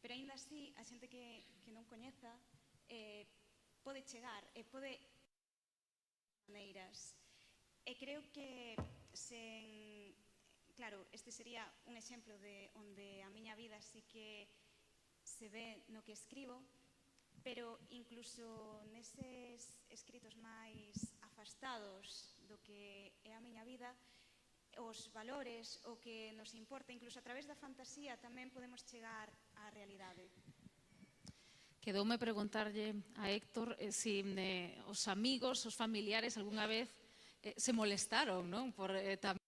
Pero aínda así, a xente que non coñeza pode chegar e pode maneiras. E creo que claro, este sería un exemplo de onde a miña vida sí que se ve no que escribo, pero incluso neses escritos máis afastados do que é a miña vida, os valores, o que nos importa, incluso a través da fantasía tamén podemos chegar á realidade. Quedoume preguntarlle a Héctor se os amigos, os familiares, algunha vez se molestaron, non? Por tamén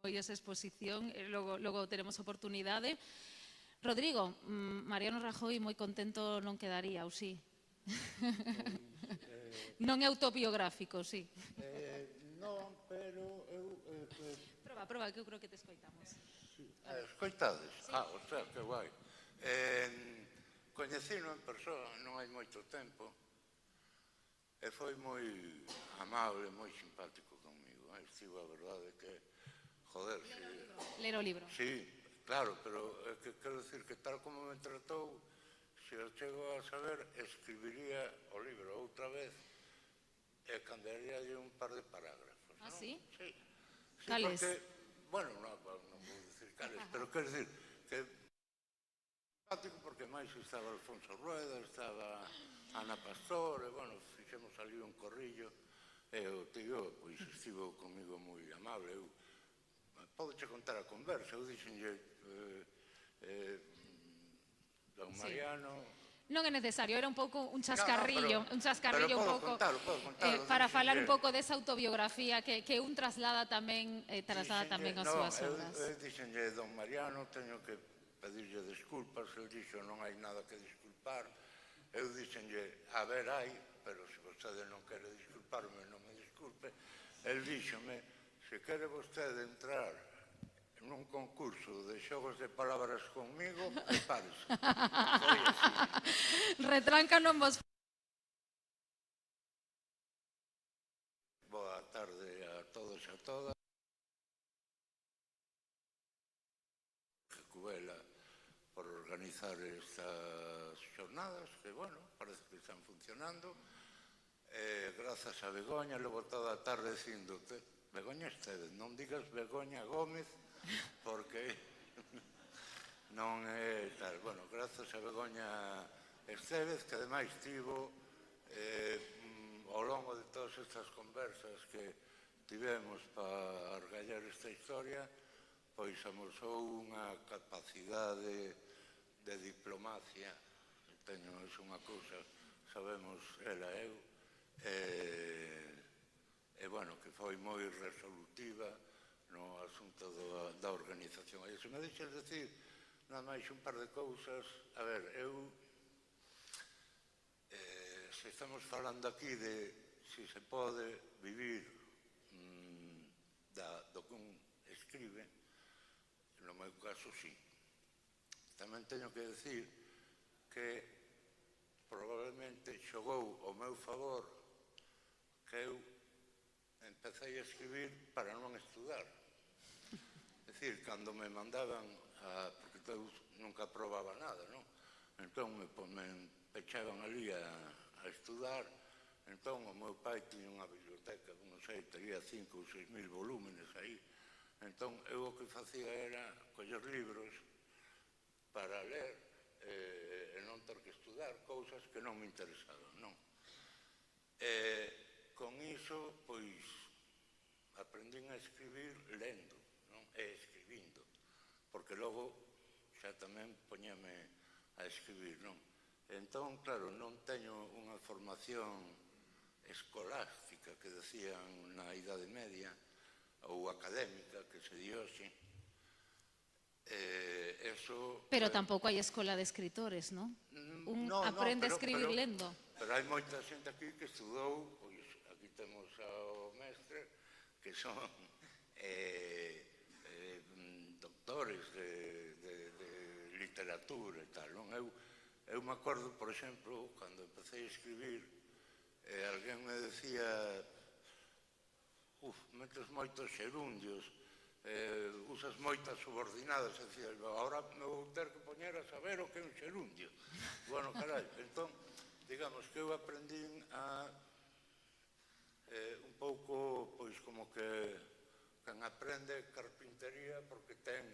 esa exposición, logo teremos oportunidade. Rodrigo, Mariano Rajoy moi contento non quedaría, ou sí? Non é autobiográfico, sí. Non, pero eu... Proba, que eu creo que te escoitamos. Escoitades? O sea, que guai. Coñecino en persoa non hai moito tempo e foi moi amable, moi simpático comigo. Estivo a verdade que, joder, Ler o libro. sí, claro, pero quero dicir que tal como me tratou, se o chego a saber, escribiría o libro outra vez e cambiaría un par de parágrafos. Ah, sí? Sí. Cales? Porque, bueno, non vou dicir cales, pero quero dicir que simpático porque máis estaba Alfonso Rueda, estaba Ana Pastor, e, bueno, fixemos ali un corrillo, e o tío, pois, estivo comigo moi amable. Eu, podeche contar a conversa, eu dixenlle, don Mariano... Non é necesario, era un pouco un chascarrillo, un chascarrillo un pouco para dixenlle, falar un pouco desa autobiografía que un traslada tamén as súas obras. Eu dixenlle, don Mariano, teño que pedirlle desculpas, el dixo, non hai nada que disculpar. Eu dixenlle, a ver, hai, pero se vostede non quere disculparme, non me disculpe. El díxome, se quere vostede entrar nun concurso de xogos de palabras conmigo, prepárese. Foi así. Retranca non vos... Boa tarde a todos e a todas. Cubela por organizar estas xornadas que, bueno, parece que están funcionando. Grazas a Begoña, logo toda a tarde dicíndote, Begoña Esteves, non digas Begoña Gómez, porque non é tal. Bueno, grazas a Begoña Esteves, que ademais tivo ao longo de todas estas conversas que tivemos para argallar esta historia, pois amosou unha capacidade de diplomacia, teño unha cousa, sabemos ela e eu, e, bueno, que foi moi resolutiva no asunto da organización. E se me deixas decir nada máis un par de cousas, a ver, eu, se estamos falando aquí de se se pode vivir do que un escribe, no meu caso, sí. Tamén teño que decir que probablemente xogou ao meu favor que eu empecé a escribir para non estudar. É dicir, cando me mandaban, porque eu nunca probaba nada, non? Entón me pechaban ali a estudar, entón o meu pai tiña unha biblioteca, non sei, tería 5 ou 6 mil volúmenes aí. Entón eu o que facía era coller libros para ler e non ter que estudar cousas que non me interesaban, non? Con iso, pois, aprendín a escribir lendo, non? E escribindo, porque logo xa tamén poñame a escribir, non? Entón, claro, non teño unha formación escolástica que decían na Idade Media ou académica que se di hoxe. Pero tampouco hai escola de escritores, non? Un aprende a escribir lendo. Pero hai moita xente aquí que estudou, pois aquí temos ao mestre, que son doctores de literatura e tal, non? Eu me acordo, por exemplo, cando empecé a escribir, alguén me decía, metes moitos xerundios, usas moitas subordinadas, e dicía, agora me vou ter que poñer a saber o que é un xerundio. Bueno, carai, entón, digamos que eu aprendín a un pouco, pois, como que quen aprende carpintería porque ten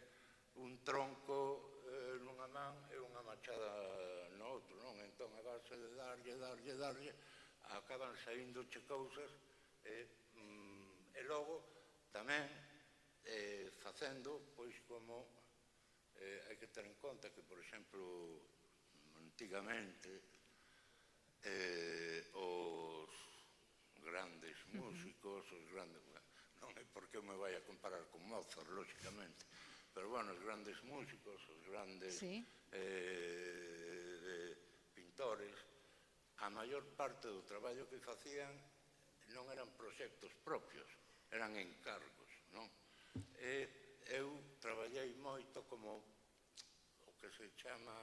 un tronco nunha man e unha machada no outro, non? Entón, a base de darlle, acaban saíndoche cousas e logo tamén facendo, pois, como hai que ter en conta que, por exemplo, antigamente os grandes músicos, non é porque eu me vai a comparar con Mozart, lógicamente, pero, bueno, os grandes músicos, os grandes pintores, a maior parte do traballo que facían non eran proxectos propios, eran encargos, non? E eu traballei moito como o que se chama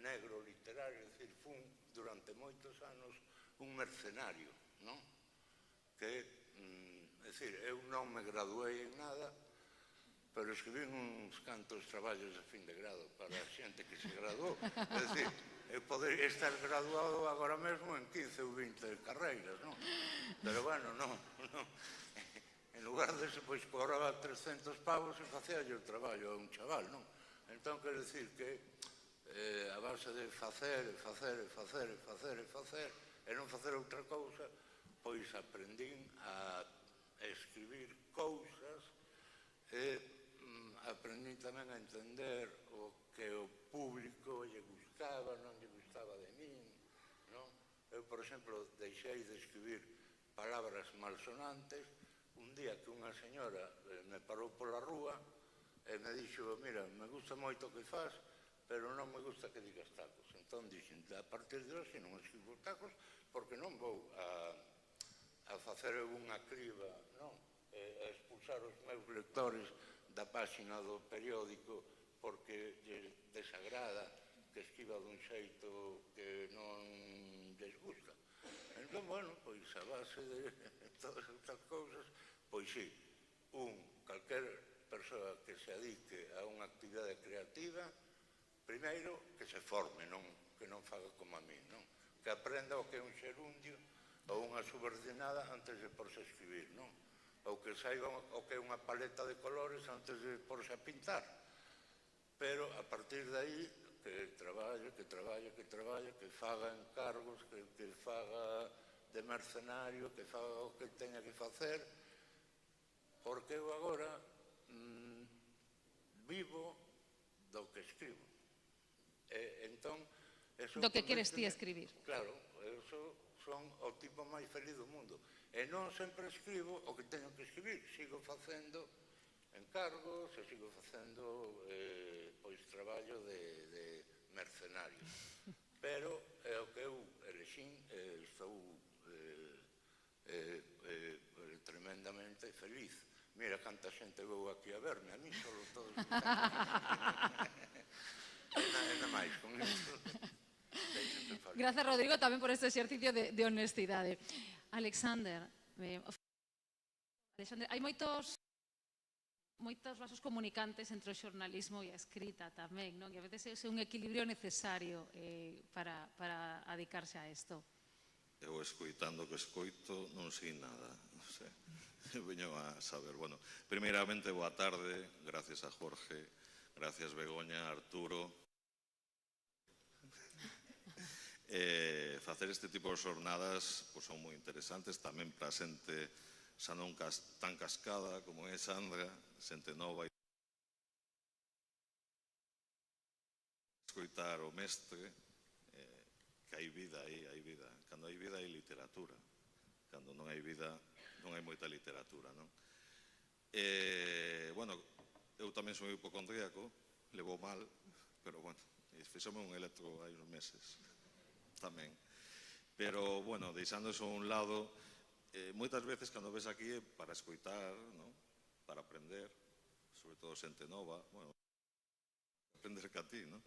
negro literario, é dicir, fun durante moitos anos un mercenario, non? Que, é dicir, eu non me graduei en nada, pero escribí uns cantos traballos de fin de grado para a xente que se graduou. É dicir, eu podería estar graduado agora mesmo en 15 ou 20 carreiras, non? Pero, bueno, non. En lugar de, pois, cobraba 300 pavos e facía o traballo a un chaval, non? Entón, quero dicir que a base de facer, e non facer outra cousa, pois aprendín a escribir cousas e aprendín tamén a entender o que o público lle gustaba, non lle gustaba de min, non? Eu, por exemplo, deixei de escribir palabras malsonantes un día que unha señora me parou pola rúa e me dixo, mira, me gusta moito o que faz, pero non me gusta que digas tacos. Entón dixen, a partir de hoxe non escribo tacos porque non vou a facer unha criba, non? A expulsar os meus lectores da páxina do periódico porque lles desagrada que escriba dun xeito que non lles gusta. Entón, bueno, pois a base de todas estas cousas, pois sí, calquer persoa que se adique a unha actividade creativa, primeiro, que se forme, que non faga como a mí, non? Que aprenda o que é un xerundio ou unha subordinada antes de porse a escribir, non? Ou que saiba o que é unha paleta de colores antes de porse a pintar. Pero, a partir de aí, que traballe, que faga encargos, que faga de mercenario, que faga o que teña que facer, porque eu agora vivo do que escribo. Entón, do que queres ti escribir. Claro, eu son o tipo máis feliz do mundo. E non sempre escribo o que teño que escribir, sigo facendo encargos e sigo facendo pois traballo de mercenario. Pero é o que eu elexín, estou tremendamente feliz. Mira canta xente vou aquí a verme, a mí solo todos nada máis con isto. Gracias, Rodrigo, tamén por este exercicio de honestidade. Alexander, hai moitos vasos comunicantes entre o xornalismo e a escrita tamén, non? E a veces é un equilibrio necesario para adicarse a isto. Eu escoitando que escoito non sei nada, non sei. Veño a saber, bueno, primeiramente boa tarde, gracias a Jorge, gracias Begoña, Arturo. Facer este tipo de xornadas son moi interesantes, tamén para xente xa non tan cascada como é Sandra, xente nova. Escoitar o mestre, que hai vida aí, hai vida. Cando hai vida hai literatura. Cando non hai vida non hai moita literatura, non? Bueno, eu tamén son hipocondríaco, levo mal, pero, bueno, fixome un electro hai uns meses, tamén. Pero, bueno, deixando eso a un lado, moitas veces cando ves aquí é para escoitar, non? Para aprender, sobre todo xente nova, bueno, aprender que a ti, non?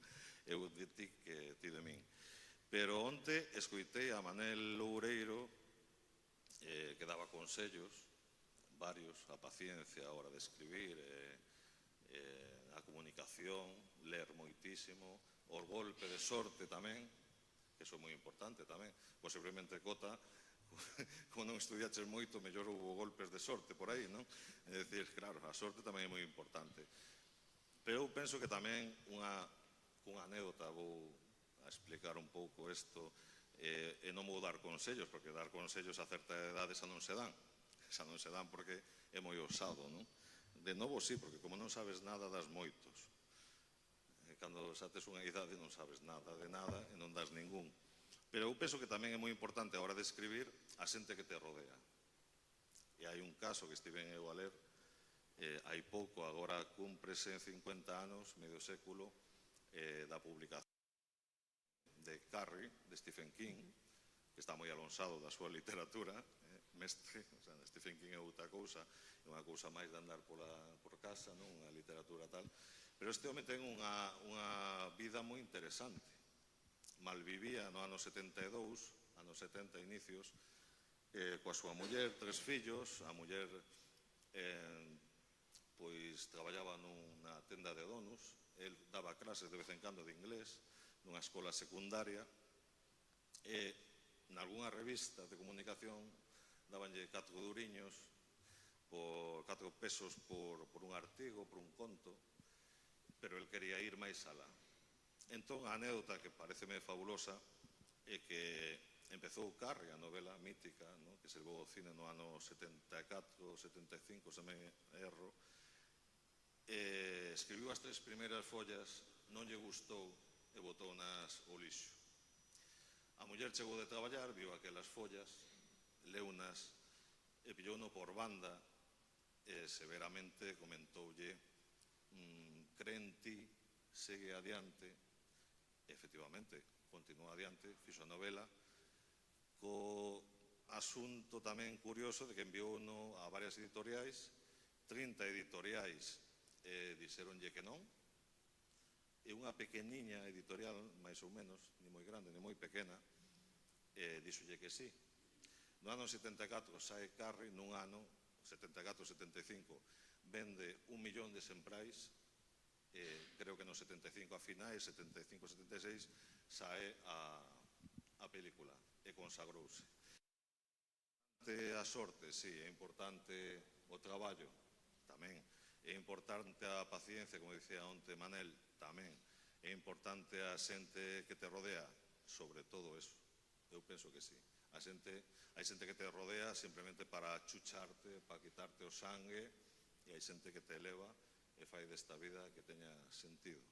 Eu de ti que ti de min. Pero onte escoitei a Manel Loureiro, que daba consellos, varios, a paciencia a hora de escribir, a comunicación, ler moitísimo, o golpe de sorte tamén, que iso é moi importante tamén, posiblemente Cota, como non estudiaches moito, mellor houve golpes de sorte por aí, non? É dicir, claro, a sorte tamén é moi importante. Pero eu penso que tamén unha anécdota, vou a explicar un pouco isto, e non vou dar consellos, porque dar consellos a certa edade xa non se dan porque é moi osado, non? De novo sí, porque como non sabes nada das moitos, cando xa tes unha idade non sabes nada de nada e non das ningún. Pero eu penso que tamén é moi importante a hora de escribir a xente que te rodea. E hai un caso que estiven eu a ler hai pouco, agora cúmprese 50 anos, medio século, da publicación de Carrie, de Stephen King, que está moi alonsado da súa literatura, mestre, o sea, Stephen King é outra cousa, é unha cousa máis de andar por casa, non? Unha literatura tal, pero este home ten unha vida moi interesante. Malvivía no ano 72, anos 70 inicios, coa súa muller, 3 fillos. A muller pois traballaba nunha tenda de donuts, el daba clases de vez en cando de inglés nunha escola secundaria, e nalgúna revista de comunicación dabanlle 4 duriños, por 4 pesos por un artigo, por un conto, pero el quería ir máis alá. Entón, a anécdota que pareceme fabulosa é que empezou Carrie, a novela mítica, que se levou ao cine no ano 74, 75, se me erro, escribiu as 3 primeiras follas, non lle gustou e botou-nas ao lixo. A muller chegou de traballar, viu aquelas follas, leunas e pillouno por banda e severamente comentoulle: cree en ti, segue adiante. E efectivamente, continúa adiante, fixo a novela, co asunto tamén curioso de que enviou a varias editoriais, 30 editoriais dixeronlle que non, e unha pequeniña editorial, máis ou menos, ni moi grande, ni moi pequena, díxolle que sí. No ano 74 sae Carrie, nun ano, 74-75, vende 1 millón de exemprais, creo que no 75 a finais, 75-76, sae a película e consagrouse. A sorte, sí, é importante o traballo, tamén. É importante a paciencia, como dicía onte Manel, tamén. É importante a xente que te rodea, sobre todo eso. Eu penso que sí. Hai xente que te rodea simplemente para chucharte, para quitarte o sangue, e hai xente que te eleva e fai desta vida que teña sentido.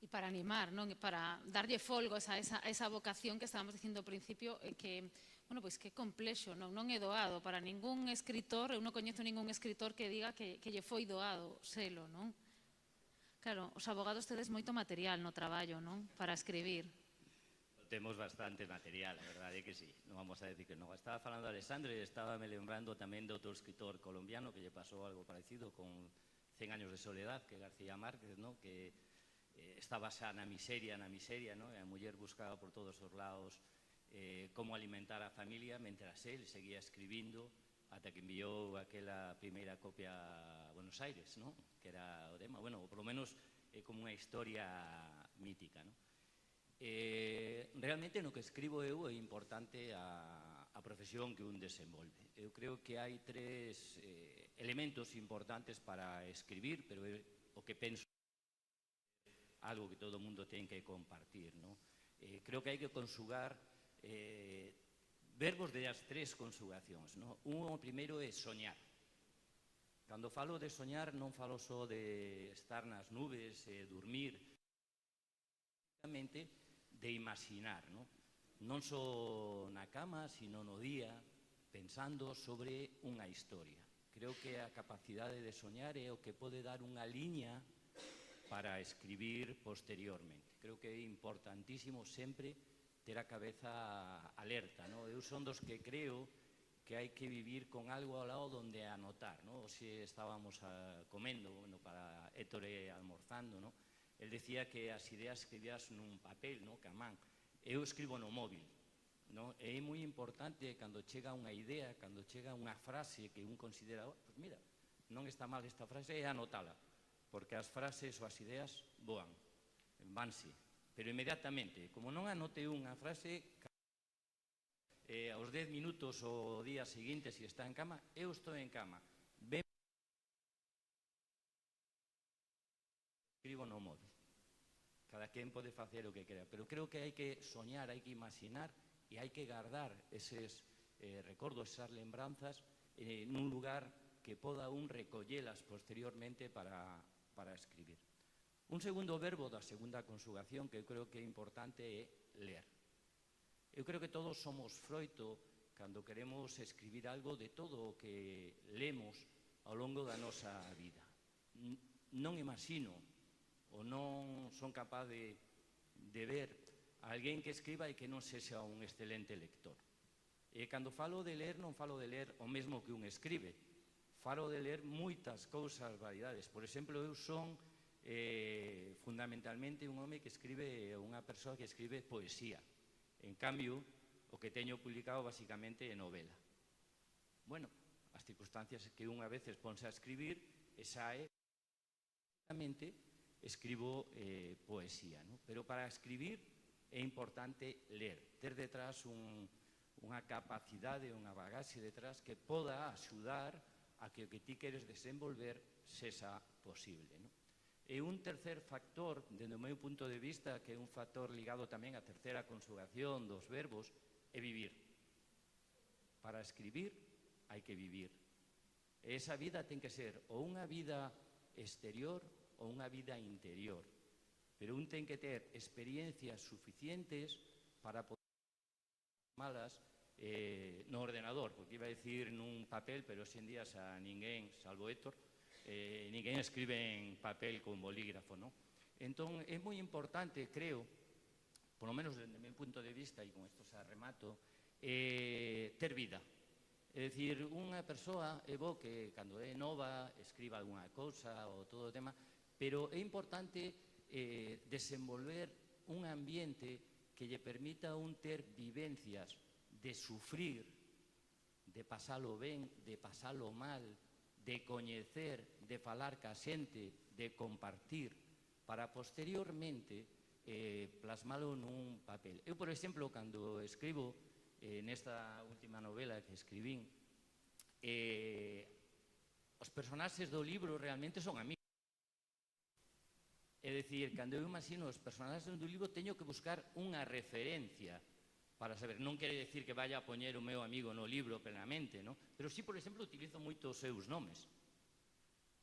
E para animar, non? E para darlle folgos a esa vocación que estábamos dicindo ao principio, que, bueno, pois que complexo, non é doado para ningún escritor. Eu non coñezo ningún escritor que diga que lle foi doado selo, non? Claro, os abogados tedes moito material no traballo, non? Para escribir. Temos bastante material, a verdade é que sí, non vamos a decir que non. Estaba falando Alexandre e estaba me lembrando tamén de outro escritor colombiano que lle pasou algo parecido con 100 años de soledad, que García Márquez, que estaba xa na miseria, e a muller buscaba por todos os lados como alimentar a familia, mentras él seguía escribindo ata que enviou aquela primeira copia a Buenos Aires, que era o tema, bueno, por lo menos é como unha historia mítica. Realmente no que escribo eu é importante a profesión que un desenvolve. Eu creo que hai 3 elementos importantes para escribir, pero o que penso algo que todo o mundo ten que compartir. Creo que hai que conjugar verbos de as 3 conjugacións. O primeiro é soñar. Cando falo de soñar non falo só de estar nas nubes e dormir, de imaginar, non só na cama, sino no día, pensando sobre unha historia. Creo que a capacidade de soñar é o que pode dar unha liña para escribir posteriormente. Creo que é importantísimo sempre ter a cabeza alerta. Eu son dos que creo que hai que vivir con algo ao lado donde anotar. Hoxe estábamos comendo para Héctor almorzando, el decía que as ideas escribías nun papel, que a man. Eu escribo no móvil. É moi importante cando chega unha idea, cando chega unha frase que un considera, pues mira, non está mal esta frase, é anotala, porque as frases ou as ideas voan, vanse, pero inmediatamente, como non anote unha frase, aos 10 minutos o día seguinte, se está en cama, eu estou en cama, escribo no móvil. Cada quen pode facer o que quera, pero creo que hai que soñar, hai que imaginar e hai que guardar eses recordos, esas lembranzas nun lugar que poda un recollelas posteriormente para escribir. Un segundo verbo da segunda conjugación que eu creo que é importante é ler. Eu creo que todos somos froito, cando queremos escribir algo, de todo o que lemos ao longo da nosa vida. Non imagino ou non son capaz de ver a alguén que escriba e que non sexa un excelente lector. E cando falo de ler, non falo de ler o mesmo que un escribe. Falo de ler moitas cousas, variedades. Por exemplo, eu son fundamentalmente un home que escribe, unha persoa que escribe poesía. En cambio, o que teño publicado basicamente é novela. Bueno, as circunstancias que unha veces ponse a escribir e sae, basicamente escribo poesía, ¿no? Pero para escribir é importante ler, ter detrás unha capacidade, unha bagaxe detrás que poda axudar a que o que ti queres desenvolver sexa posible, ¿no? E un tercer factor, dende o meu punto de vista, que é un factor ligado tamén á terceira conjugación dos verbos, é vivir. Para escribir hai que vivir. E esa vida ten que ser ou unha vida exterior ou unha vida interior. Pero un ten que ter experiencias suficientes para poder malas no ordenador, porque iba a decir nun papel, pero hoxe en día xa ninguén, salvo Héctor, ninguén escribe en papel con bolígrafo, ¿no? Entón, é moi importante, creo, por lo menos desde o meu punto de vista, e con isto xa remato, ter vida. É dicir, unha persoa é bo que, cando é nova, escriba alguna cousa ou todo o tema, pero é importante desenvolver un ambiente que lle permita un ter vivencias de sufrir, de pasalo ben, de pasalo mal, de coñecer, de falar ca xente, de compartir, para posteriormente plasmalo nun papel. Eu, por exemplo, cando escribo nesta última novela que escribín, os personaxes do libro realmente son amigos. É dicir, cando eu imagino os personaxes do libro, teño que buscar unha referencia para saber. Non quere decir que vaya a poñer o meu amigo no libro plenamente, ¿no? Pero sí, por exemplo, utilizo moito os seus nomes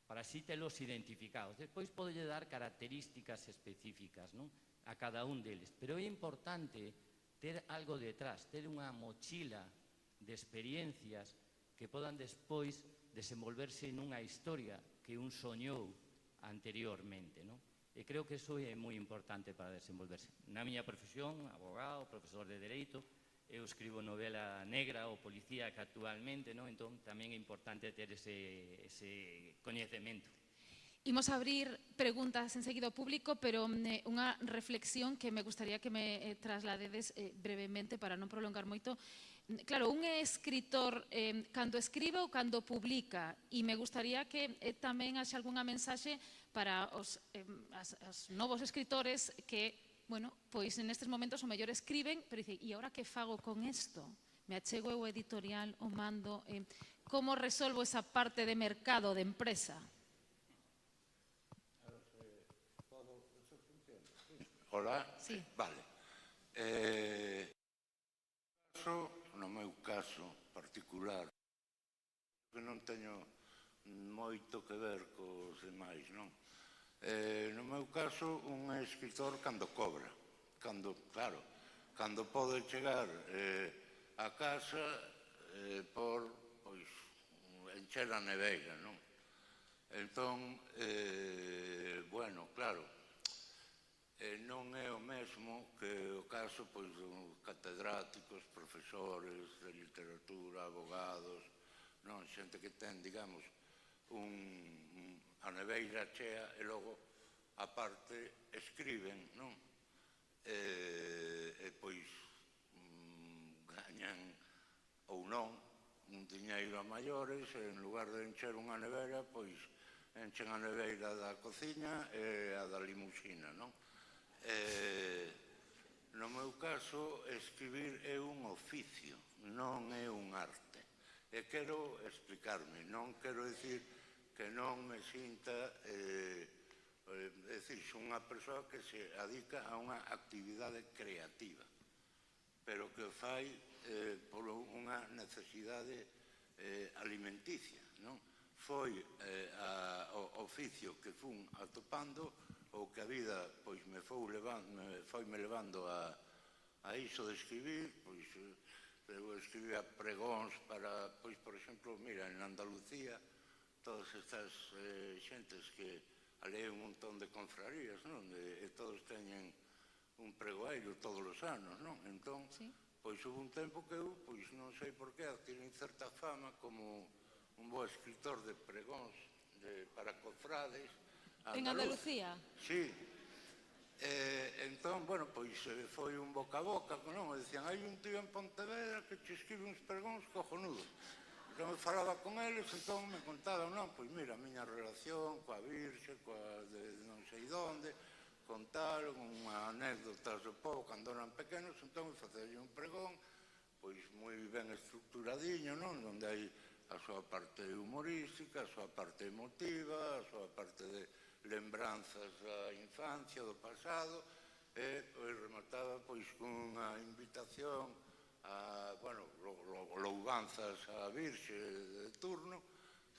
para así telos identificados. Despois podolle dar características específicas, ¿no?, a cada un deles. Pero é importante ter algo detrás, ter unha mochila de experiencias que podan despois desenvolverse nunha historia que un soñou anteriormente, ¿no? E creo que iso é moi importante para desenvolverse. Na miña profesión, abogado, profesor de Dereito, eu escribo novela negra ou policíaca actualmente, ¿no? Entón, tamén é importante ter ese coñecemento. Imos abrir preguntas en seguido ao público, pero unha reflexión que me gustaría que me trasladedes brevemente para non prolongar moito. Claro, un é escritor cando escribe ou cando publica, e me gustaría que tamén haxe algunha mensaxe para os novos escritores que, bueno, pois nestes momentos o mellor escriben, pero dicen, e agora que fago con isto? Me achego eu editorial, o mando, como resolvo esa parte de mercado, de empresa? Hola? Sí. Vale. No meu caso particular, que non teño moito que ver cos demais, non? No meu caso, un escritor cando cobra, claro, cando pode chegar a casa por, pois, encher a neveira, non? Entón, bueno, claro, non é o mesmo que o caso, pois, dos catedráticos, profesores de literatura, abogados, non, xente que ten, digamos, a neveira chea e logo, a parte, escriben, non? E pois gañan ou non un diñeiro a maiores e en lugar de encher unha nevera, pois enchen a neveira da cociña e a da limusina, non? No meu caso, escribir é un oficio, non é un arte. E quero explicarme, non quero dicir que non me sinta, é dicir, son unha persoa que se adica a unha actividade creativa, pero que o fai por unha necesidade alimenticia, non? Foi o oficio que fun atopando ou que a vida pois me foi me levando a iso de escribir, pois eu escribía pregóns para, pois, por exemplo, mira, en Andalucía, todas estas xentes que ali hai un montón de confrarías, non? E todos teñen un pregoeiro todos os anos, non? Entón, pois houve un tempo que eu, pois non sei por que, adquirín certa fama como un bo escritor de pregóns para cofrades En Andalucía? Sí. Entón, bueno, pois foi un boca a boca, non? E dicían, hai un tío en Pontevedra que che escribe uns pregóns cojonudos. Entón, me falaba con eles, entón me contaban, non, pois mira, a miña relación coa Virxe, coa de non sei onde, contaron unha anécdota do povo cando eran pequenos, entón facerlle un pregón, pois moi ben estructuradiño, non? Onde hai a súa parte humorística, a súa parte emotiva, a súa parte de lembranzas da infancia, do pasado, e pois remataba pois cunha invitación a, bueno, louvanzas á Virxe de turno,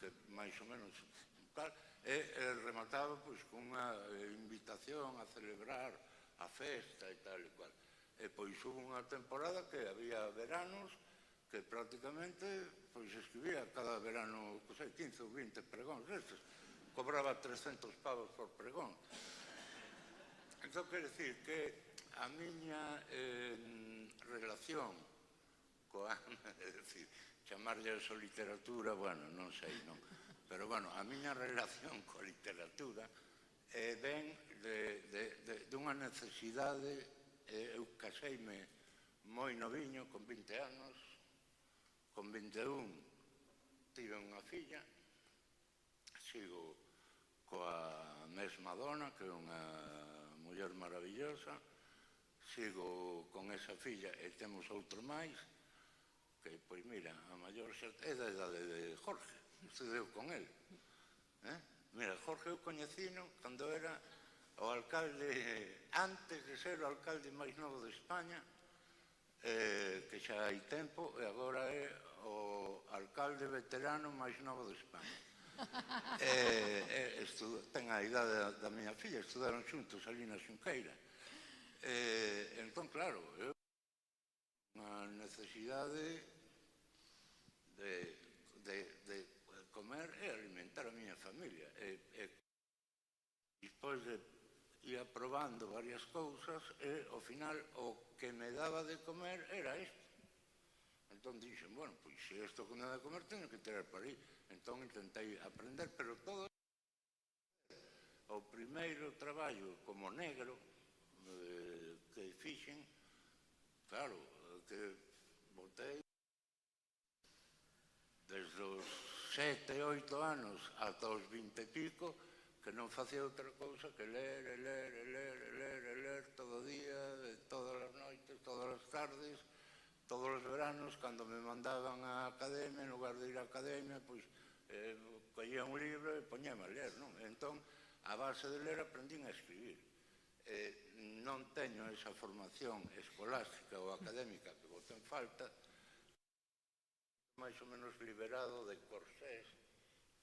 que máis ou menos tal, e remataba pois cunha invitación a celebrar a festa e tal e cual. E pois houve unha temporada que había veranos que prácticamente pois escribía cada verano, sei, 15 ou 20 pregóns destes. Cobraba 300 pavos por pregón. Entón, quero dicir que a miña relación coa, é dicir, chamarlle a literatura, bueno, non sei, non. Pero, bueno, a miña relación coa literatura ven dunha necesidade. Eu caseime moi noviño, con 20 anos, con 21 tive unha filla, sigo coa mesma dona, que é unha muller maravillosa, sigo con esa filla e temos outro máis, que, pois mira, a maior é da idade de Jorge, estudeu con el. Mira, Jorge eu coñecino cando era o alcalde, antes de ser o alcalde máis novo de España, que xa hai tempo, e agora é o alcalde veterano máis novo de España. Ten a idade da miña filla, estudaron xuntos ali na Xunqueira. Entón, claro, eu unha necesidade de comer e alimentar a miña familia. Despois de ia probando varias cousas e, ao final, o que me daba de comer era isto. Entón dixen, bueno, pois se isto que me dá de comer teño que tirar para aí. Entón intentei aprender, pero todo o primeiro traballo como negro que fixen, claro, que botei desde os 7, 8 anos ata os 20 e pico, que non facía outra cousa que ler todo o día, todas as noites, todas as tardes, todos os veranos, cando me mandaban á academia, en lugar de ir á academia, pois collía un libro e poñeme a ler, non? Entón, a base de ler aprendín a escribir. Non teño esa formación escolástica ou académica que boten falta, máis ou menos liberado de corsés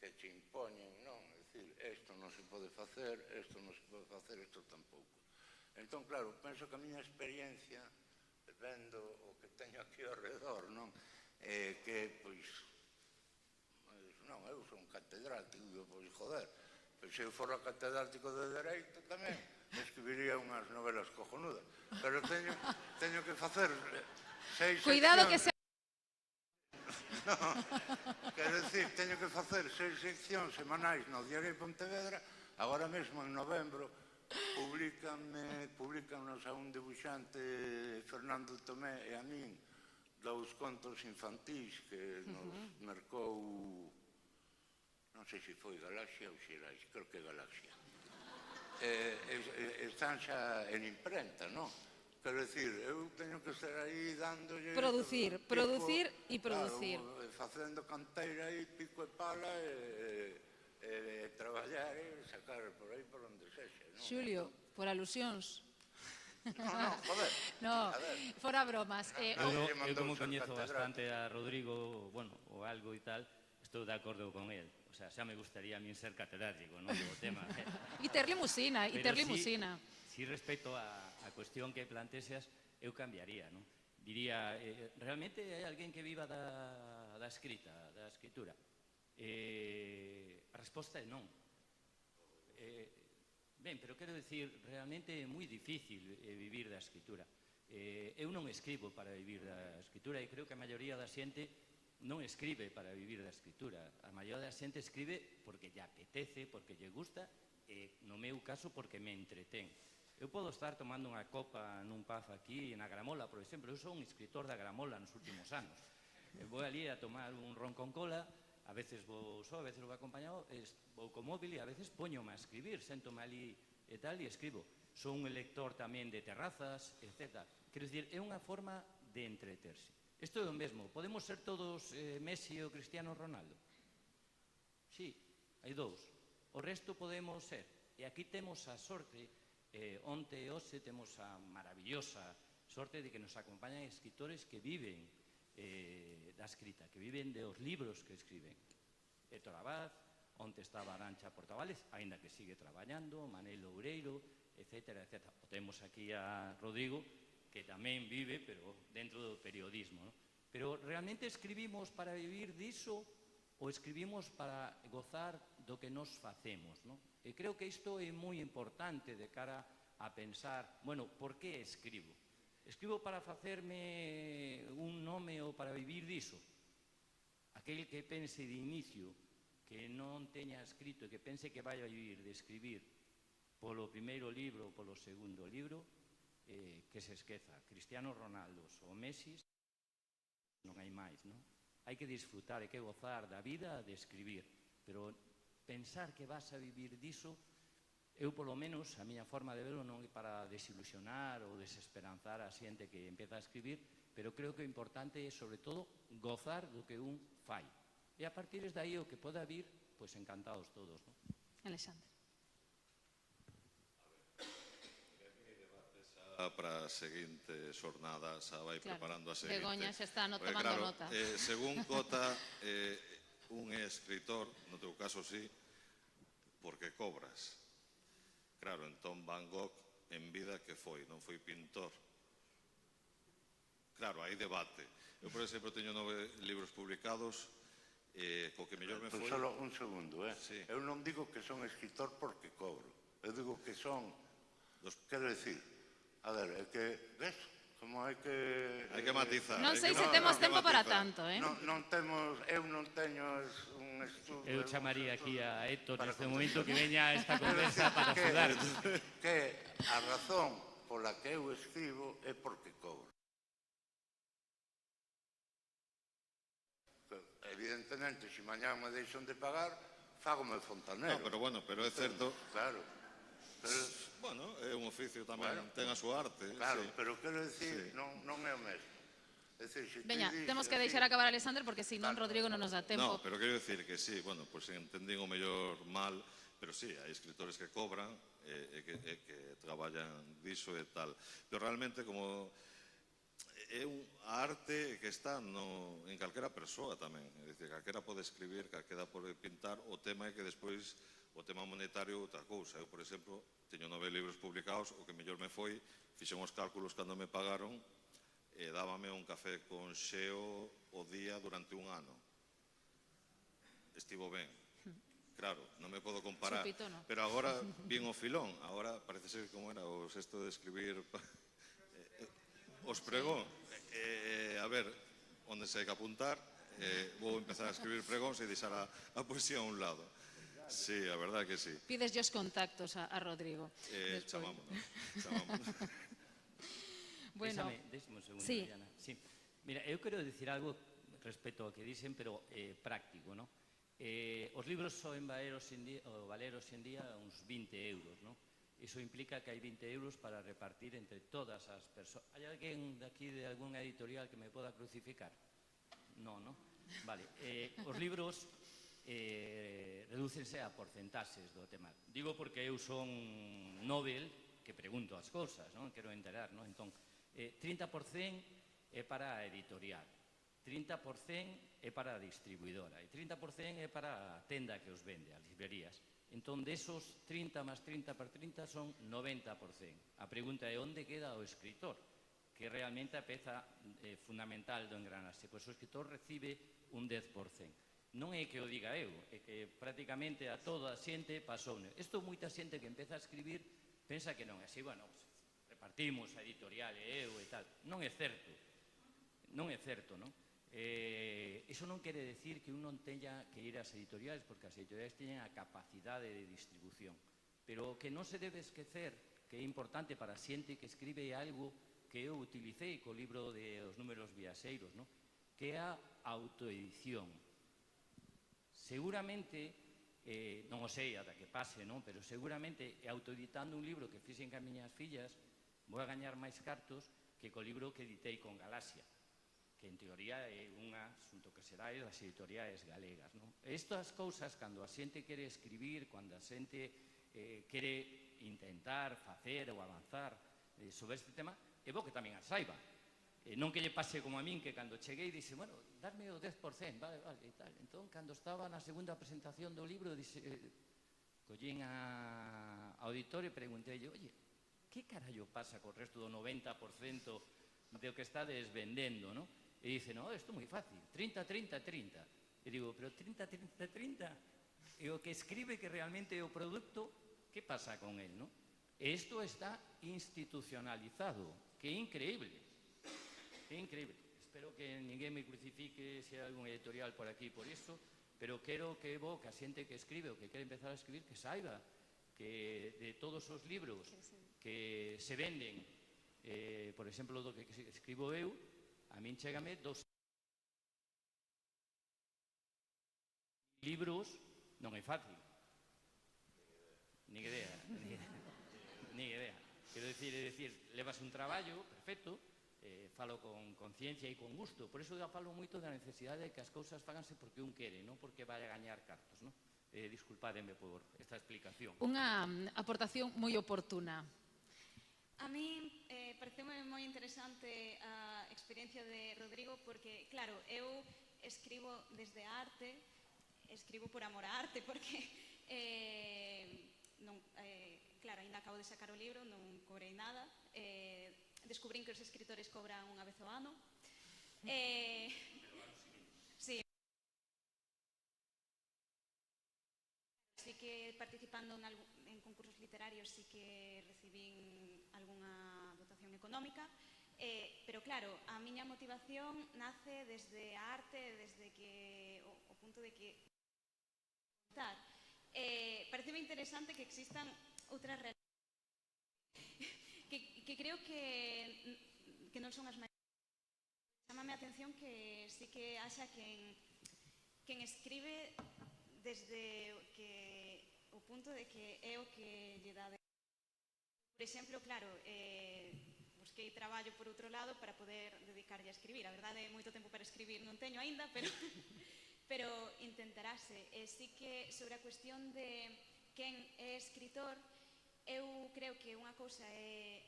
que che impoñen, non? É dicir, isto non se pode facer, isto non se pode facer, isto tampouco. Entón, claro, penso que a miña experiencia, vendo o que teño aquí ao redor, non? Que, pois, non, eu son catedrático, pois, joder, pois se eu fora catedrático de Dereito tamén escribiría unhas novelas cojonudas, pero teño que facer 6 seccións. Cuidado que se... Non, quero dicir, teño que facer 6 seccións semanais no Diario de Pontevedra. Agora mesmo, en novembro, publicanos a un debuxante, Fernando Tomé, e a min, 2 contos infantís que nos mercou, non sei se foi Galaxia ou Xerais, creo que Galaxia. Están xa en imprenta, non? Quero dicir, eu teño que estar aí dándolle... Producir e producir. Facendo canteira aí, pico e pala, e traballar e sacar por aí por onde sexa. Xulio, por alusións. Non, joder. No, fora bromas. Eu como coñezo bastante a Rodrigo, bueno, o algo e tal, estou de acordo con el. O sea, xa me gustaría a min ser catedrático, non? O tema. E ter limusina, e ter limusina. Si respecto a cuestión que plantexas, eu cambiaría, non? Diría, realmente hai alguén que viva da escritura? A resposta é non. Ben, pero quero dicir, realmente é moi difícil vivir da escritura. Eu non escribo para vivir da escritura e creo que a maioría da xente non escribe para vivir da escritura. A maioría da xente escribe porque lle apetece, porque lle gusta e, no meu caso, porque me entretén. Eu podo estar tomando unha copa nun pub aquí na Gramola, por exemplo. Eu sou un escritor da Gramola nos últimos anos. Vou ali a tomar un ron con cola, a veces vou só, a veces vou acompañado, vou co móvil e a veces poñome a escribir, séntome ali e tal e escribo. Sou un lector tamén de terrazas, etc. Quero dicir, é unha forma de entreterse. Isto é o mesmo. Podemos ser todos Messi ou Cristiano Ronaldo? Sí, hai dous. O resto podemos ser. E aquí temos a sorte, onte e hoxe temos a maravillosa sorte de que nos acompañan escritores que viven da escrita, que viven dos libros que escriben. Héctor Abad, onte estaba Arantxa Portavales, aínda que sigue traballando, Manel Loureiro, etc. O temos aquí a Rodrigo, que tamén vive, pero dentro do periodismo. Pero realmente escribimos para vivir diso ou escribimos para gozar do que nos facemos? E creo que isto é moi importante de cara a pensar, bueno, por que escribo? Escribo para facerme un nome ou para vivir diso? Aquel que pense de inicio que non teña escrito e que pense que vai a vivir de escribir polo primeiro libro ou polo segundo libro, que se esqueza. Cristiano Ronaldo ou Messi non hai máis, non? Hai que disfrutar, hai que gozar da vida de escribir, pero pensar que vas a vivir diso, eu polo menos, a miña forma de verlo non é para desilusionar ou desesperanzar a xente que empeza a escribir, pero creo que o importante é, sobre todo, gozar do que un fai. E a partir de aí o que poda vir, pois encantados todos, non? Alexandre. Para as seguintes xornadas xa vai preparando a seguinte. Begoña xa está tomando nota. Según Cota, un é escritor, no teu caso sí, porque cobras. Claro, entón Van Gogh en vida que foi, non foi pintor. Claro, hai debate. Eu, por exemplo, teño 9 libros publicados, co que mellor me foi... Solo un segundo, eu non digo que son escritor porque cobro. Eu digo que son... Quero decir, a ver, é que... Ves? Como hai que... Hai que matizar. Non sei se temos tempo para tanto, Non temos... Eu non teño un estudo... Eu chamaría aquí a Héctor neste momento que veña a esta conversa para ajudar. Que a razón pola que eu escribo é porque cobro. Evidentemente, se mañá me deixan de pagar, fágome fontanero. No, pero bueno, pero é certo... Claro. Bueno, é un oficio tamén, ten a súa arte. Claro, pero quero dicir, non é o mesmo. Veña, temos que deixar acabar a Alexandre porque senón Rodrigo non nos dá tempo. No, pero quero dicir que sí, bueno, pois entendín o mellor mal, pero sí, hai escritores que cobran e que traballan diso e tal. Pero realmente, como é a arte que está en calquera persoa tamén, é dicir, calquera pode escribir, calquera pode pintar, o tema é que despois o tema monetario é outra cousa. Eu, por exemplo, teño 9 libros publicados, o que mellor me foi, fixen os cálculos cando me pagaron, e dábame un café con xeo o día durante un ano. Estivo ben. Claro, non me podo comparar. Pero agora vin o filón, agora parece ser como era o sexto de escribir os pregón. A ver, onde se hai que apuntar, vou empezar a escribir pregóns e deixar a poesía a un lado. Sí, a verdade que sí. Pides os contactos a Rodrigo. Chamámonos. Bueno, déxame un segundo, Diana. Mira, eu quero dicir algo respecto ao que dicen, pero práctico, non? Os libros soen valer hoxe en día uns 20 euros, non? Iso implica que hai 20 euros para repartir entre todas as persoas. Hai alguén daqui de algunha editorial que me poda crucificar? Non, non? Vale, os libros redúcense a porcentaxes do tema. Digo porque eu son Nobel que pregunto as cousas, non? Quero enterar, non? Entón, 30% é para a editorial, 30% é para a distribuidora e 30% é para a tenda que os vende, as librerías. Entón, desos 30 más 30 por 30 son 90%. A pregunta é onde queda o escritor, que realmente a peza fundamental do engranase. Pois o escritor recibe un 10%. Non é que o diga eu, é que prácticamente a toda a xente pasou. Isto moita xente que empeza a escribir pensa que non é así, bueno, partimos a editorial e eu e tal. Non é certo. Non é certo, non? Iso non quere decir que un non teña que ir ás editoriais, porque as editoriais teñen a capacidade de distribución. Pero o que non se debe esquecer, que é importante para a xente que escribe algo que eu utilicei co libro dos números viaxeiros, non? Que é a autoedición. Seguramente, non o sei ata que pase, non? Pero seguramente autoeditando un libro que fixen ca miñas fillas vou a gañar máis cartos que co libro que editei con Galaxia, que en teoría é un asunto que será das editoriais galegas, non? Estas cousas, cando a xente quere escribir, cando a xente quere intentar facer ou avanzar sobre este tema, é bo que tamén a saiba. Non que lle pase como a min, que cando cheguei dixe, bueno, darme o 10%, vale, e tal. Entón, cando estaba na segunda presentación do libro, collín ao auditorio e preguntei, oye, que carallo pasa co resto do 90% do que estades vendendo, non? E dice, no, isto é moi fácil, 30, 30, 30. E digo, pero 30, 30, 30? E o que escribe que realmente é o produto, que pasa con él, non? E isto está institucionalizado, que é increíble. É increíble. Espero que ninguén me crucifique se hai algún editorial por aquí por iso, pero quero que a xente que escribe ou que quere empezar a escribir que saiba que de todos os libros que se venden, por exemplo, do que escribo eu, a min chégame 2 libros, non é fácil. Ni idea. Quero dicir, levas un traballo, perfecto, falo con conciencia e con gusto. Por iso eu falo moito da necesidade de que as cousas faganse porque un quere, non porque vai a gañar cartos, non? Disculpademe por esta explicación. Unha aportación moi oportuna. A mí pareceume moi interesante a experiencia de Rodrigo porque, claro, eu escribo desde a arte, escribo por amor á arte porque, claro, ainda acabo de sacar o libro, non cobrei nada, descubrín que os escritores cobran unha vez ao ano. Sí. Sí que participando en concursos literarios sí que recibín algunha dotación económica, pero claro, a miña motivación nace desde a arte, desde que o punto de que pareceme interesante que existan outras realidades que creo que non son as máis. Chámame a atención que sí que haxa quen escribe desde o punto de que é o que lle dá de... Por exemplo, claro, busquei traballo por outro lado para poder dedicarlle a escribir. A verdade, moito tempo para escribir non teño aínda, pero intentarase. Sí que sobre a cuestión de quen é escritor, eu creo que unha cousa é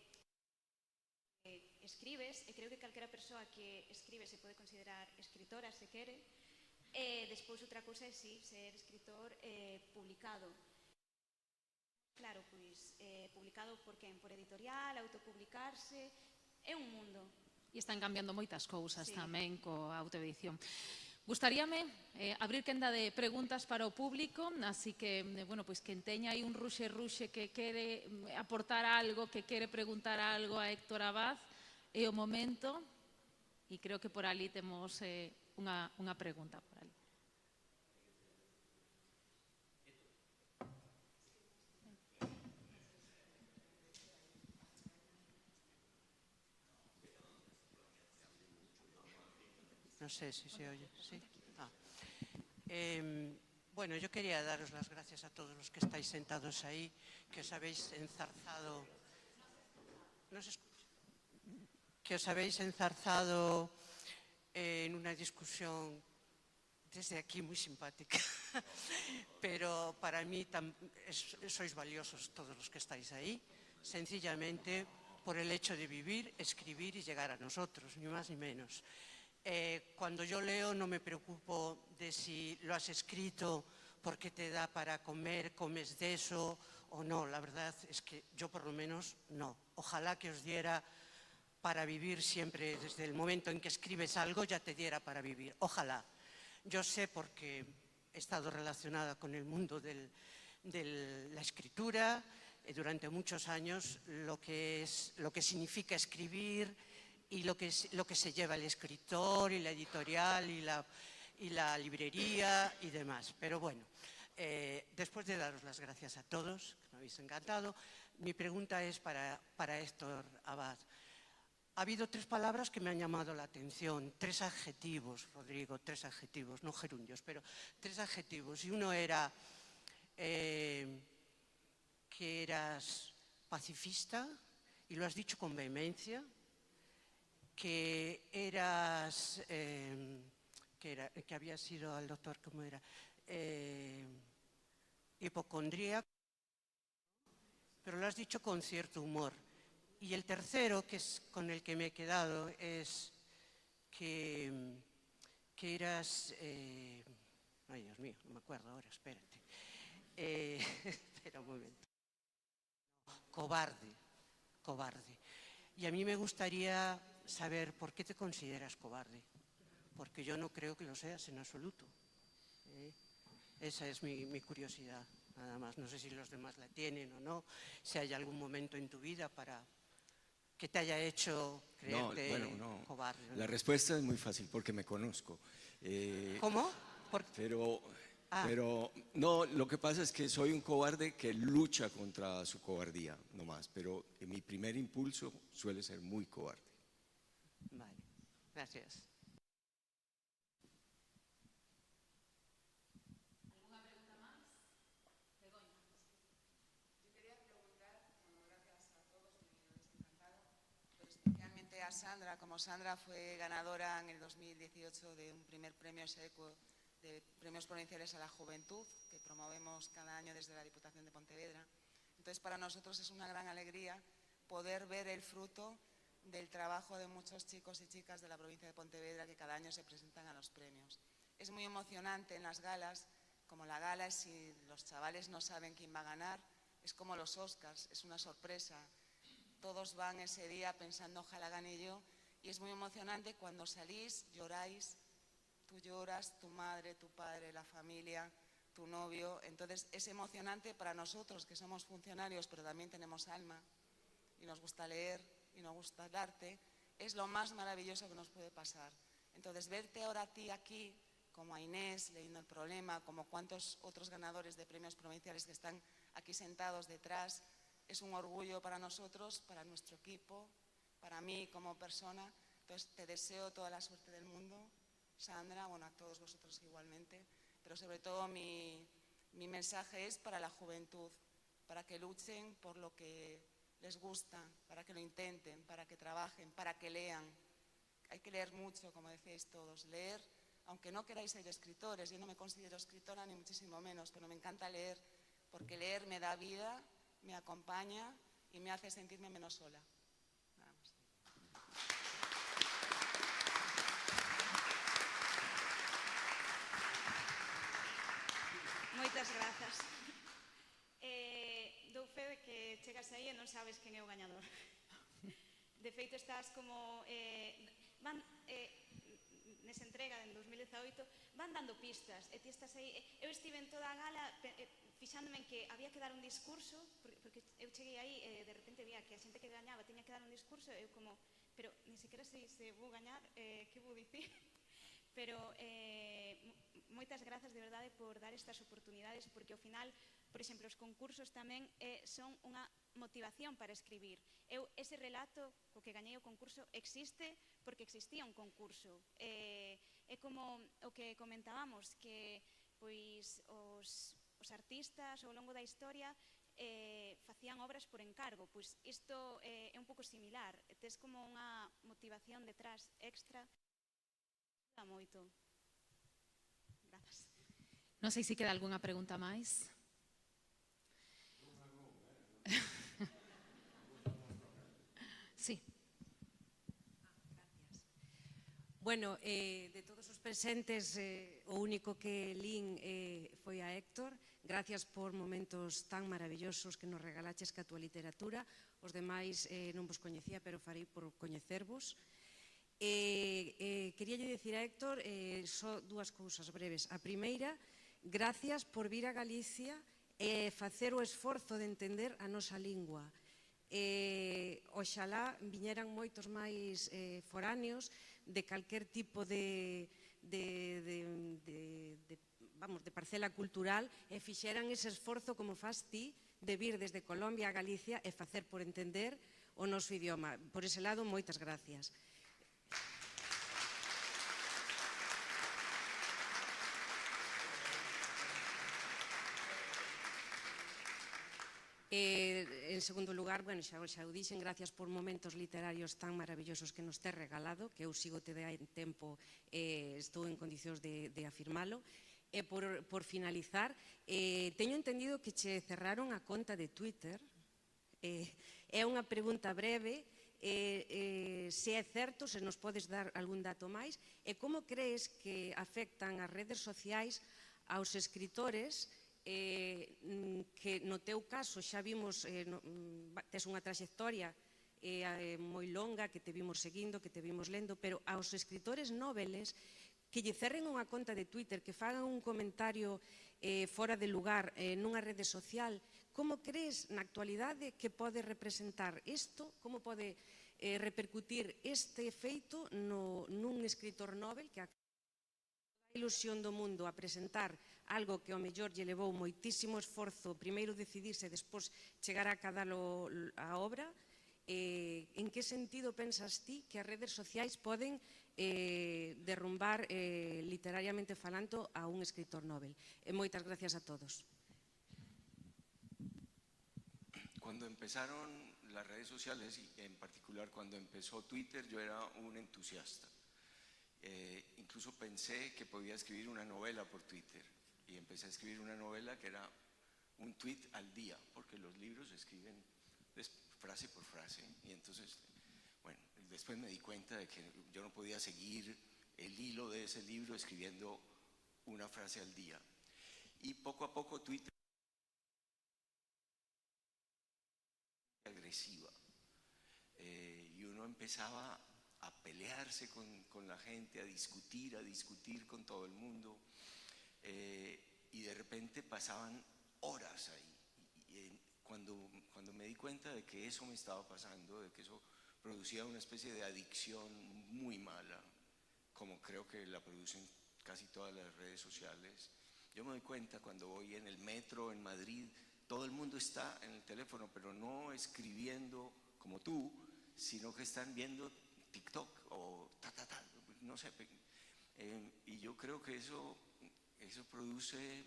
escribes, e creo que calquera persoa que escribe se pode considerar escritora, se quere, e despois outra cousa é si ser escritor publicado. Claro, pois, publicado por quen? Por editorial, autopublicarse, é un mundo. E están cambiando moitas cousas tamén coa autoedición. Gustaríame abrir quenda de preguntas para o público, así que, bueno, pois quen teña aí un ruxe que quere aportar algo, que quere preguntar algo a Héctor Abad, é o momento, e creo que por ali temos unha pregunta por ali. No sé si se oye. ¿Sí? Bueno, yo quería daros las gracias a todos los que estáis sentados ahí, que os habéis enzarzado. ¿No se escucha? Que os habéis enzarzado en una discusión desde aquí muy simpática. Pero para mí sois valiosos todos los que estáis ahí, sencillamente por el hecho de vivir, escribir y llegar a nosotros, ni más ni menos. Cuando yo leo no me preocupo de si lo has escrito porque te da para comer, comes de eso o no. La verdad es que yo por lo menos no. Ojalá que os diera para vivir siempre, desde el momento en que escribes algo ya te diera para vivir. Ojalá. Yo sé porque he estado relacionada con el mundo de la escritura durante muchos años lo que significa escribir y lo que se lleva el escritor y la editorial y la librería y demás. Pero bueno, después de daros las gracias a todos, que me habéis encantado, mi pregunta es para Héctor Abad. Ha habido 3 palabras que me han llamado la atención, 3 adjetivos, Rodrigo, 3 adjetivos, no gerundios, pero 3 adjetivos. Y uno era que eras pacifista, y lo has dicho con vehemencia, que eras, que habías sido al doctor, ¿cómo era? Hipocondríaco, pero lo has dicho con cierto humor. Y el tercero, que es con el que me he quedado, es que eras... ay, Dios mío, no me acuerdo ahora, espérate. Espera un momento. Cobarde. Y a mí me gustaría saber por qué te consideras cobarde, porque yo no creo que lo seas en absoluto. Esa es mi curiosidad, nada más. No sé si los demás la tienen o no, si hay algún momento en tu vida que te haya hecho creerte cobarde. La respuesta es muy fácil, porque me conozco. ¿Cómo? Pero no, lo que pasa es que soy un cobarde que lucha contra su cobardía, no más, pero mi primer impulso suele ser muy cobarde. Vale, gracias. ¿Alguna pregunta más? Begoña. Yo quería preguntar, bueno, gracias a todos, me habéis encantado, pero especialmente a Sandra. Como Sandra fue ganadora en el 2018 de un primer premio SECO de Premios Provinciales a la Juventud, que promovemos cada año desde la Diputación de Pontevedra. Entonces, para nosotros es una gran alegría poder ver el fruto del trabajo de muchos chicos y chicas de la provincia de Pontevedra que cada año se presentan a los premios. Es muy emocionante en las galas, como la gala, si los chavales no saben quién va a ganar, es como los Oscars, es una sorpresa. Todos van ese día pensando, ojalá gane yo, y es muy emocionante cuando salís, lloráis. Tú lloras, tu madre, tu padre, la familia, tu novio. Entonces es emocionante para nosotros que somos funcionarios pero también tenemos alma y nos gusta leer y nos gusta el arte. Es lo más maravilloso que nos puede pasar. Entonces verte ahora a ti aquí, como a Inés leyendo El Problema, como cuantos otros ganadores de premios provinciales que están aquí sentados detrás, es un orgullo para nosotros, para nuestro equipo, para mí como persona. Entonces te deseo toda la suerte del mundo, Sandra, bueno, a todos vosotros igualmente, pero sobre todo mi mensaje es para la juventud, para que luchen por lo que les gusta, para que lo intenten, para que trabajen, para que lean. Hay que leer mucho, como decíais todos, leer, aunque no queráis ser escritores. Yo no me considero escritora ni muchísimo menos, pero me encanta leer, porque leer me da vida, me acompaña y me hace sentirme menos sola. Nada más. Moitas grazas. Dou fe de que chegas aí e non sabes quen é o gañador. De feito, estás como... nesa entrega en 2018 van dando pistas e ti estás aí. Eu estive en toda a gala fixándome en que había que dar un discurso, porque eu cheguei aí e de repente vía que a xente que gañaba tiña que dar un discurso e eu como, pero ni sequera sei se vou gañar, que vou dicir? Pero moitas grazas de verdade por dar estas oportunidades, porque ao final, por exemplo, os concursos tamén son unha motivación para escribir. Ese relato co que gañei o concurso existe porque existía un concurso. É como o que comentábamos, que pois os artistas ao longo da historia facían obras por encargo. Pois isto é un pouco similar. Tes como unha motivación detrás extra. Dá moito. Grazas. Non sei se queda algunha pregunta máis. Sí. Bueno, de todos os presentes, o único que lín foi a Héctor. Gracias por momentos tan maravillosos que nos regalaches ca túa literatura. Os demais non vos coñecía, pero farei por coñecervos. Queríalle dicir a Héctor só dúas cousas breves. A primeira, gracias por vir a Galicia facer o esforzo de entender a nosa lingua. Oxalá viñeran moitos máis foráneos de calquer tipo de parcela cultural e fixeran ese esforzo como faz ti de vir desde Colombia a Galicia e facer por entender o noso idioma. Por ese lado, moitas gracias. En segundo lugar, xa o dixen, gracias por momentos literarios tan maravillosos que nos tes regalado, que eu sigo te en tempo e estou en condicións de afirmalo. E por finalizar, teño entendido que che cerraron a conta de Twitter. É unha pregunta breve, se é certo, se nos podes dar algún dato máis, e como crees que afectan as redes sociais aos escritores que no teu caso xa vimos, tes unha traxectoria moi longa que te vimos seguindo, que te vimos lendo, pero aos escritores noveles que lle cerren unha conta de Twitter, que fagan un comentario fora de lugar nunha rede social, como crees na actualidade que pode representar isto, como pode repercutir este feito nun escritor novel que a ilusión do mundo a presentar algo que ao mellor lle levou moitísimo esforzo, primeiro decidirse e despois chegar a acadalo a obra. En que sentido pensas ti que as redes sociais poden derrumbar literariamente falando a un escritor novel? Moitas gracias a todos. Cuando empezaron las redes sociales, y en particular cuando empezó Twitter, yo era un entusiasta. Incluso pensé que podía escribir una novela por Twitter y empecé a escribir una novela que era un tweet al día, porque los libros se escriben frase por frase, y entonces, bueno, después me di cuenta de que yo no podía seguir el hilo de ese libro escribiendo una frase al día, y poco a poco Twitter agresiva, y uno empezaba a pelearse con la gente, a discutir con todo el mundo, y de repente pasaban horas ahí. Y cuando me di cuenta de que eso me estaba pasando, de que eso producía una especie de adicción muy mala, como creo que la producen casi todas las redes sociales, yo me doy cuenta cuando voy en el metro en Madrid, todo el mundo está en el teléfono, pero no escribiendo como tú, sino que están viendo TikTok o no sé. Y yo creo que eso produce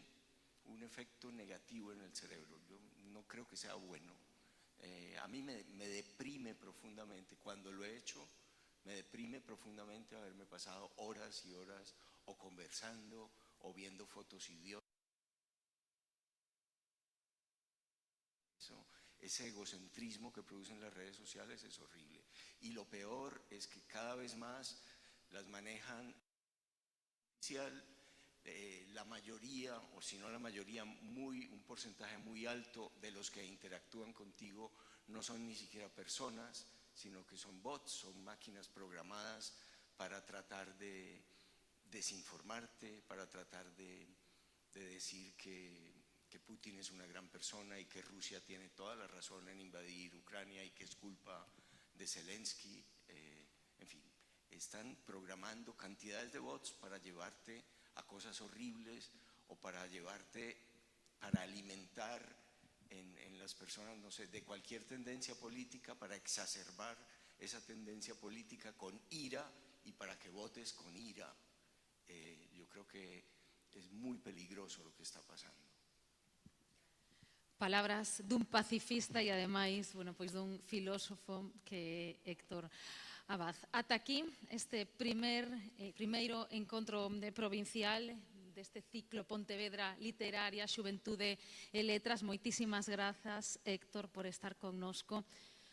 un efecto negativo en el cerebro. Yo no creo que sea bueno. A mí me deprime profundamente. Cuando lo he hecho, me deprime profundamente haberme pasado horas y horas o conversando o viendo fotos idiotas. Ese egocentrismo que producen las redes sociales es horrible. Y lo peor es que cada vez más las manejan la mayoría, o si no la mayoría, un porcentaje muy alto de los que interactúan contigo no son ni siquiera personas, sino que son bots, son máquinas programadas para tratar de desinformarte, para tratar de decir que Putin es una gran persona y que Rusia tiene toda la razón en invadir Ucrania y que es culpa de Zelensky. En fin, están programando cantidades de bots para llevarte a cosas horribles o para alimentar en las personas, no sé, de cualquier tendencia política, para exacerbar esa tendencia política con ira y para que votes con ira. Yo creo que es muy peligroso lo que está pasando. Palabras dun pacifista e, ademais, dun filósofo que é Héctor Abad. Ata aquí este primeiro encontro provincial deste ciclo Pontevedra Literaria, Xuventude e Letras. Moitísimas grazas, Héctor, por estar connosco.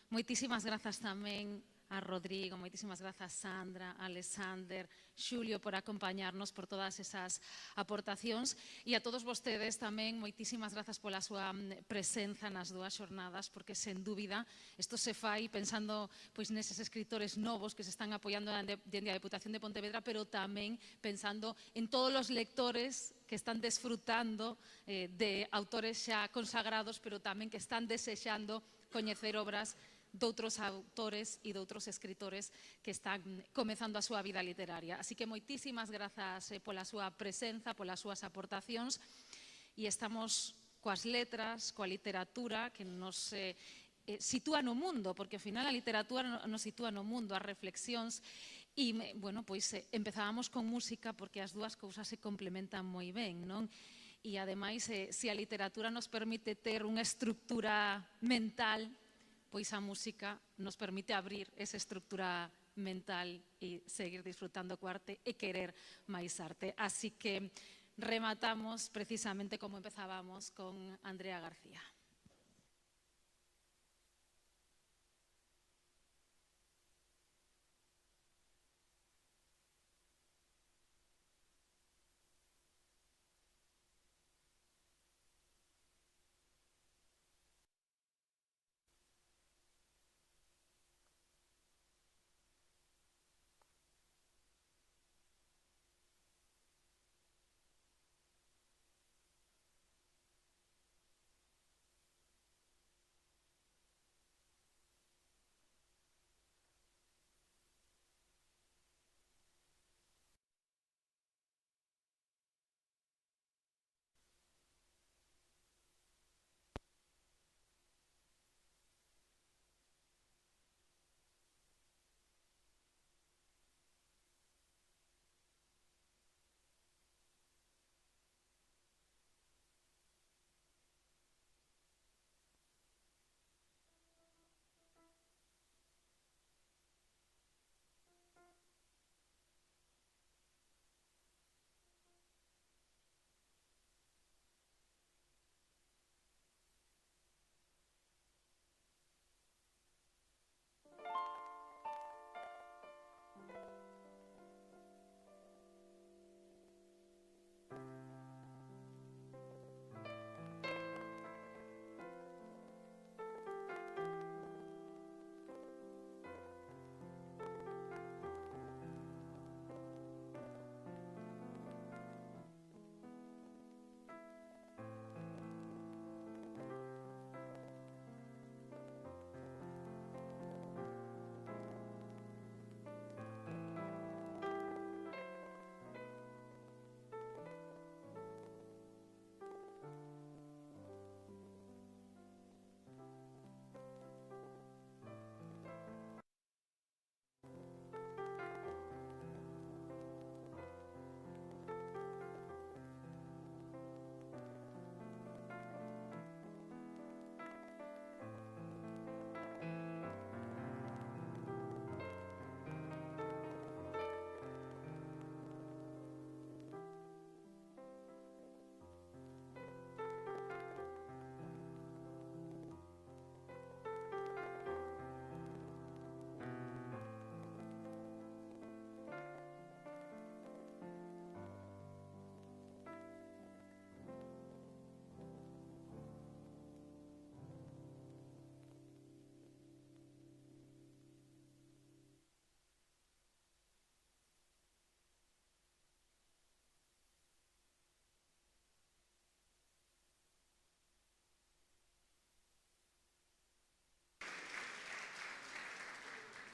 Moitísimas grazas tamén a Rodrigo, moitísimas grazas Sandra, Alexander, Xulio por acompañarnos, por todas esas aportacións, e a todos vostedes tamén moitísimas grazas pola súa presenza nas dúas xornadas, porque sen dúbida isto se fai pensando pois neses escritores novos que se están apoiando dende a Deputación de Pontevedra, pero tamén pensando en todos os lectores que están desfrutando de autores xa consagrados, pero tamén que están desexando coñecer obras doutros autores e doutros escritores que están comezando a súa vida literaria. Así que moitísimas grazas pola súa presenza, polas súas aportacións, e estamos coas letras, coa literatura que nos sitúa no mundo, porque ao final a literatura nos sitúa no mundo, as reflexións. E, bueno, pois empezábamos con música porque as dúas cousas se complementan moi ben, non? E, ademais, se a literatura nos permite ter unha estructura mental, pois a música nos permite abrir esa estructura mental e seguir disfrutando co arte e querer máis arte. Así que rematamos precisamente como empezábamos con Andrea García.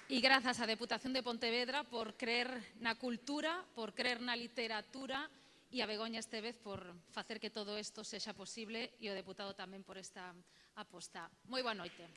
E grazas á Deputación de Pontevedra por creer na cultura, por creer na literatura, e a Begoña Estévez por facer que todo isto sexa posible, e o deputado tamén por esta aposta. Moi boa noite.